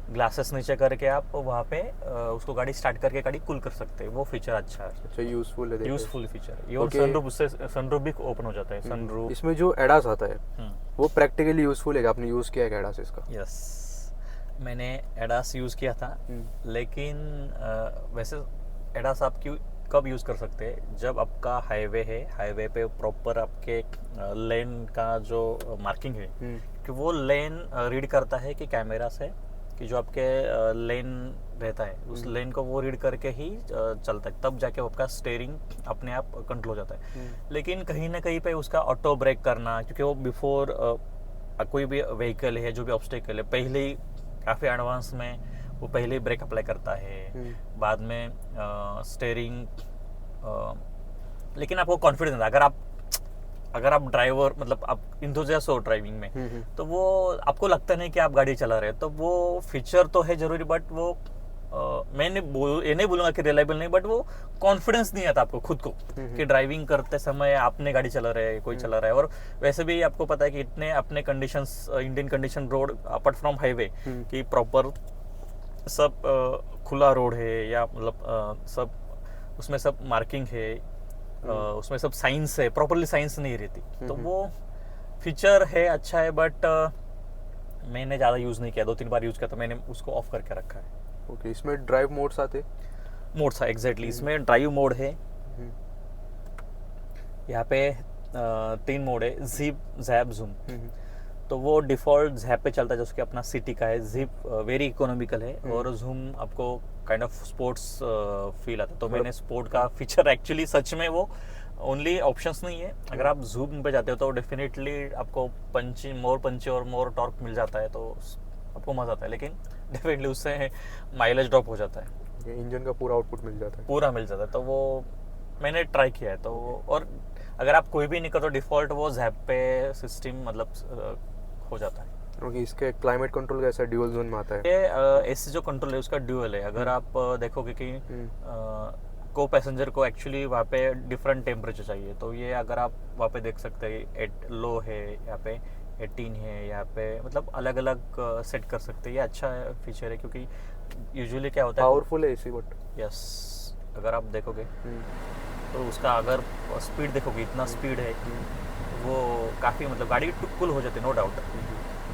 ग्लासेस नीचे करके आप वहाँ पे उसको गाड़ी स्टार्ट करके गाड़ी कूल कर सकते हैं। वो फीचर अच्छा है। अच्छा, यूजफुल है, यूजफुल फीचर है। और सनरूफ, उससे सनरूफ भी ओपन हो जाता है। सनरूफ इसमें जो एडास आता है वो प्रैक्टिकली यूजफुल है? आपने यूज़ किया है एडास इसका? यस, मैंने एडास यूज़ किया था, लेकिन वैसे एडास आप कब यूज़ कर सकते हैं, जब आपका हाईवे है, हाईवे पे प्रॉपर आपके लेन का जो मार्किंग है, कि वो लेन रीड करता है कि कैमरा से कि जो आपके लेन रहता है उस लेन को वो रीड करके ही चलता है, तब जाके आपका स्टीयरिंग अपने आप कंट्रोल हो जाता है। लेकिन कहीं ना कहीं पे उसका ऑटो ब्रेक करना, क्योंकि वो बिफोर कोई भी व्हीकल है, जो भी ऑब्स्टेकल है, पहले ही काफ़ी एडवांस में वो पहले ही ब्रेक अप्लाई करता है, बाद में स्टीयरिंग। लेकिन आपको कॉन्फिडेंस, अगर आप ड्राइवर मतलब आप इंथुजियास्ट हो ड्राइविंग में, तो वो आपको लगता नहीं कि आप गाड़ी चला रहे हैं, तो वो फीचर तो है जरूरी, बट वो ये नहीं बोलूंगा कि रिलायबल नहीं, बट वो कॉन्फिडेंस नहीं आता आपको खुद को कि ड्राइविंग करते समय आपने गाड़ी चला रहे है, कोई चला रहा है। और वैसे भी आपको पता है कि इतने अपने conditions, Indian condition road apart from highway कि प्रॉपर सब खुला रोड है, या मतलब सब उसमें सब मार्किंग है, उसमें सब साइंस है, प्रॉपरली साइंस नहीं रहती। तो वो फीचर है, अच्छा है, बट मैंने ज़्यादा यूज़ नहीं किया, 2-3 बार यूज़ किया तो मैंने उसको ऑफ करके रखा है। ओके, इसमें ड्राइव मोड्स आते? मोड्स है एग्जैक्टली, इसमें ड्राइव मोड है, यहाँ पे 3 मोड है, जिप, जैप, जूम। तो वो डिफ़ॉल्ट जैप पे चलता है जो कि अपना सिटी का है। जिप वेरी इकोनॉमिकल है, और जूम आपको काइंड ऑफ स्पोर्ट्स फील आता है। तो मैंने स्पोर्ट का फीचर एक्चुअली सच में वो ओनली ऑप्शंस नहीं है। अगर आप जूम पे जाते हो तो डेफिनेटली आपको पंची और मोर टॉर्क मिल जाता है, तो आपको मजा आता है, लेकिन डेफिनेटली उससे माइलेज ड्रॉप हो जाता है, इंजन का पूरा आउटपुट मिल जाता है, पूरा मिल जाता है। तो वो मैंने ट्राई किया है। तो और अगर आप कोई भी नहीं करते डिफ़ॉल्ट वो जैप पे सिस्टम मतलब हो जाता है। क्योंकि इसके क्लाइमेट कंट्रोल कैसा ड्यूअल जोन में आता है? ये एसी जो कंट्रोल है उसका ड्यूअल है। अगर आप देखोगे कि को पैसेंजर को एक्चुअली वहाँ पे डिफरेंट टेम्परेचर चाहिए, तो ये अगर आप वहाँ पे देख सकते हैं, लो है यहाँ पे, 18 है यहाँ पे, मतलब अलग अलग सेट कर सकते हैं। ये अच्छा फीचर है, क्योंकि यूजुअली क्या होता है, पावरफुल है एसी, बट यस अगर आप देखोगे तो उसका अगर स्पीड देखोगे, इतना स्पीड है, वो काफ़ी मतलब गाड़ी कूल हो जाती है, नो डाउट,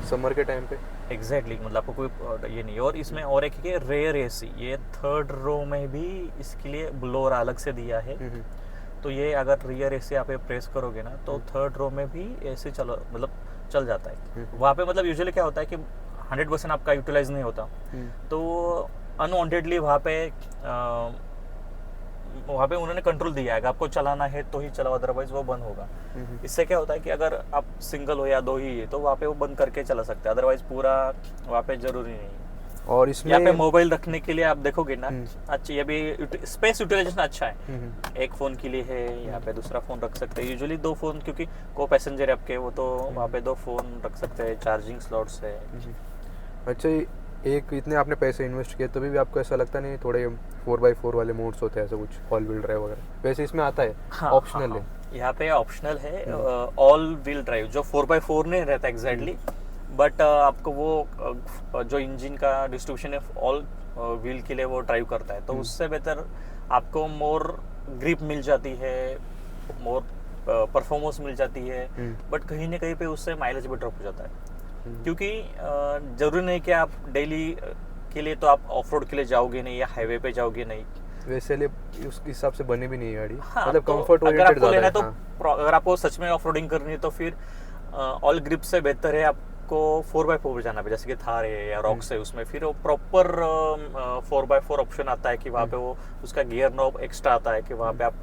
समर के टाइम पे। एग्जैक्टली मतलब आपको कोई ये नहीं। और इसमें और एक है रेयर एसी, ये 3rd रो में भी इसके लिए ब्लोअर अलग से दिया है। तो ये अगर रियर एसी आप प्रेस करोगे ना, तो 3rd रो में भी एसी चल जाता है। वहाँ पे मतलब यूजुअली क्या होता है कि 100% आपका यूटिलाइज नहीं होता, तो अनवांटेडली वहाँ पे उन्होंने कंट्रोल दिया है, आपको चलाना है तो ही चलाओ, अदरवाइज वो बंद होगा। इससे क्या होता है कि अगर आप सिंगल हो या 2 ही है तो वहाँ पे वो बंद करके चला सकते हैं, अदरवाइज पूरा वहाँ पे जरूरी नहीं है। और इसमें यहाँ पे मोबाइल रखने के लिए आप देखोगे ना, अच्छा ये भी स्पेस यूटिलाइजेशन अच्छा है। एक फ़ोन के लिए है, यहाँ पे दूसरा फ़ोन रख सकते हैं, यूजुअली 2 फ़ोन, क्योंकि को पैसेंजर आपके वो तो वहाँ पे 2 फ़ोन रख सकते हैं, चार्जिंग स्लॉट्स है। अच्छा, एक इतने आपने पैसे इन्वेस्ट किए तभी भी आपको ऐसा लगता नहीं थोड़े 4x4 वाले मोड्स होते हैं, ऐसा कुछ ऑल व्हील ड्राइव वगैरह? वैसे इसमें आता है, ऑप्शनल है, यहाँ पे ऑप्शनल है ऑल व्हील ड्राइव, जो 4x4 नहीं रहता एग्जैक्टली, बट आपको वो जो इंजन का डिस्ट्रीब्यूशन है ऑल व्हील के लिए वो ड्राइव करता है, तो उससे बेहतर आपको मोर ग्रिप मिल जाती है, मोर परफॉर्मेंस मिल जाती है, बट कहीं ना कहीं पे उससे माइलेज भी ड्रॉप हो जाता है। क्योंकि जरूरी नहीं कि आप डेली के लिए तो आप ऑफ रोड के लिए जाओगे नहीं या हाईवे पे जाओगे नहीं, वैसे लिए उस हिसाब से बनी भी नहीं है गाड़ी। हाँ, मतलब तो कंफर्ट अगर ओरिएंटेड आपको लेना है ज़्यादा तो है। अगर आपको सच में ऑफ रोडिंग करनी है तो फिर ऑल ग्रिप से बेहतर है आपको 4x4 जाना पे, जैसे कि थार है या रॉक्स है, उसमें फिर वो प्रॉपर 4x4 ऑप्शन आता है कि वहाँ पे वो उसका गियर नॉब एक्स्ट्रा आता है कि वहाँ पे आप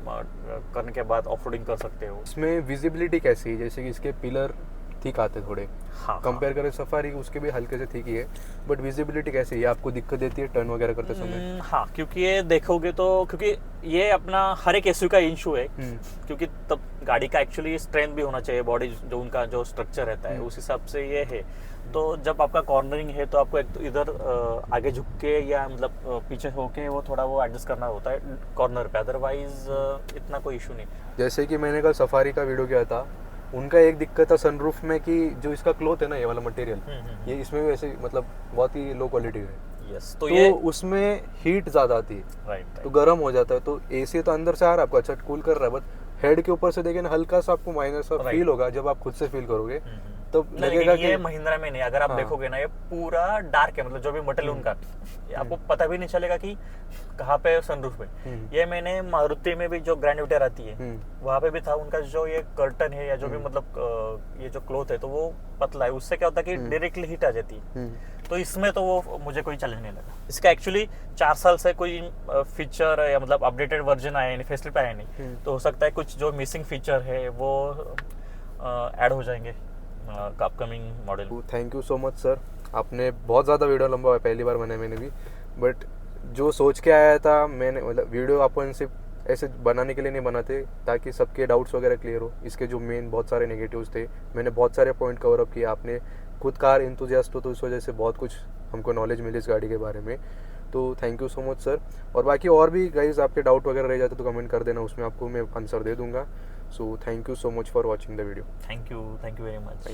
करने के बाद ऑफ रोडिंग कर सकते हो। इसमें विजिबिलिटी कैसी है? जैसे कि इसके पिलर ठीक आते थोड़े, हाँ, कंपेयर करें सफारी, उसके भी हल्के से ठीक ही है, बट विजिबिलिटी कैसी है? ये आपको दिक्कत देती है टर्न वगैरह करते समय? हाँ, क्योंकि ये देखोगे तो, क्योंकि ये अपना हर एक एसयूवी का इशू है, क्योंकि तब गाड़ी का एक्चुअली स्ट्रेंथ भी होना चाहिए, बॉडी जो उनका जो स्ट्रक्चर रहता है उस हिसाब से ये है। तो जब आपका कॉर्नरिंग है तो आपको एक तो इधर आगे झुक के या मतलब पीछे होके वो थोड़ा वो एडजस्ट करना होता है कॉर्नर पे, अदरवाइज इतना कोई इशू नहीं। जैसे कि मैंने कल सफारी का वीडियो किया था, उनका एक दिक्कत था सनरूफ में कि जो इसका क्लॉथ है ना, ये वाला मटेरियल, ये इसमें भी वैसे मतलब बहुत ही लो क्वालिटी है। यस, तो ये उसमें हीट ज़्यादा आती है, राइट, तो गर्म हो जाता है। तो एसी तो अंदर से आ रहा है आपको, अच्छा कूल कर रहा है, बट हेड के ऊपर से देखें ना, हल्का सा आपको माइनस फील होगा जब आप खुद से फील करोगे, तो लगेगा कि ये महिंद्रा में नहीं, अगर आप देखोगे ना ये पूरा डार्क है, मतलब जो भी मटेरियल उनका, आपको पता भी नहीं चलेगा कि कहाँ पे सनरूफ पे। ये मैंने मारुति में भी जो ग्रैंड विटार आती है वहाँ पे भी था, उनका जो ये कर्टन है या जो भी मतलब ये जो क्लॉथ है तो वो पतला है, उससे क्या होता है कि डायरेक्टली हीट आ जाती है। तो इसमें तो वो मुझे कोई चैलेंज नहीं लगा। इसका एक्चुअली 4 साल से कोई फीचर या मतलब अपडेटेड वर्जन आया नहीं, फेसलिफ्ट आया नहीं, तो हो सकता है कुछ जो मिसिंग फीचर है वो ऐड हो जाएंगे upcoming model. Thank you so much sir, आपने बहुत ज़्यादा वीडियो लंबा है, पहली बार मैंने भी, बट जो सोच के आया था मैंने, मतलब वीडियो अपन सिर्फ ऐसे बनाने के लिए नहीं बनाते ताकि सबके डाउट्स वगैरह क्लियर हो। इसके जो मेन बहुत सारे नेगेटिव्स थे, मैंने बहुत सारे पॉइंट कवर अप किए। आपने खुद कार इंथुजियास्ट हो तो इस वजह से बहुत कुछ हमको नॉलेज मिली इस गाड़ी के बारे में। तो thank you so much sir. और बाकी और भी गाइज आपके डाउट वगैरह रह जाते तो कमेंट कर देना, उसमें आपको मैं आंसर दे दूंगा। So thank you so much for watching the video. Thank you very much.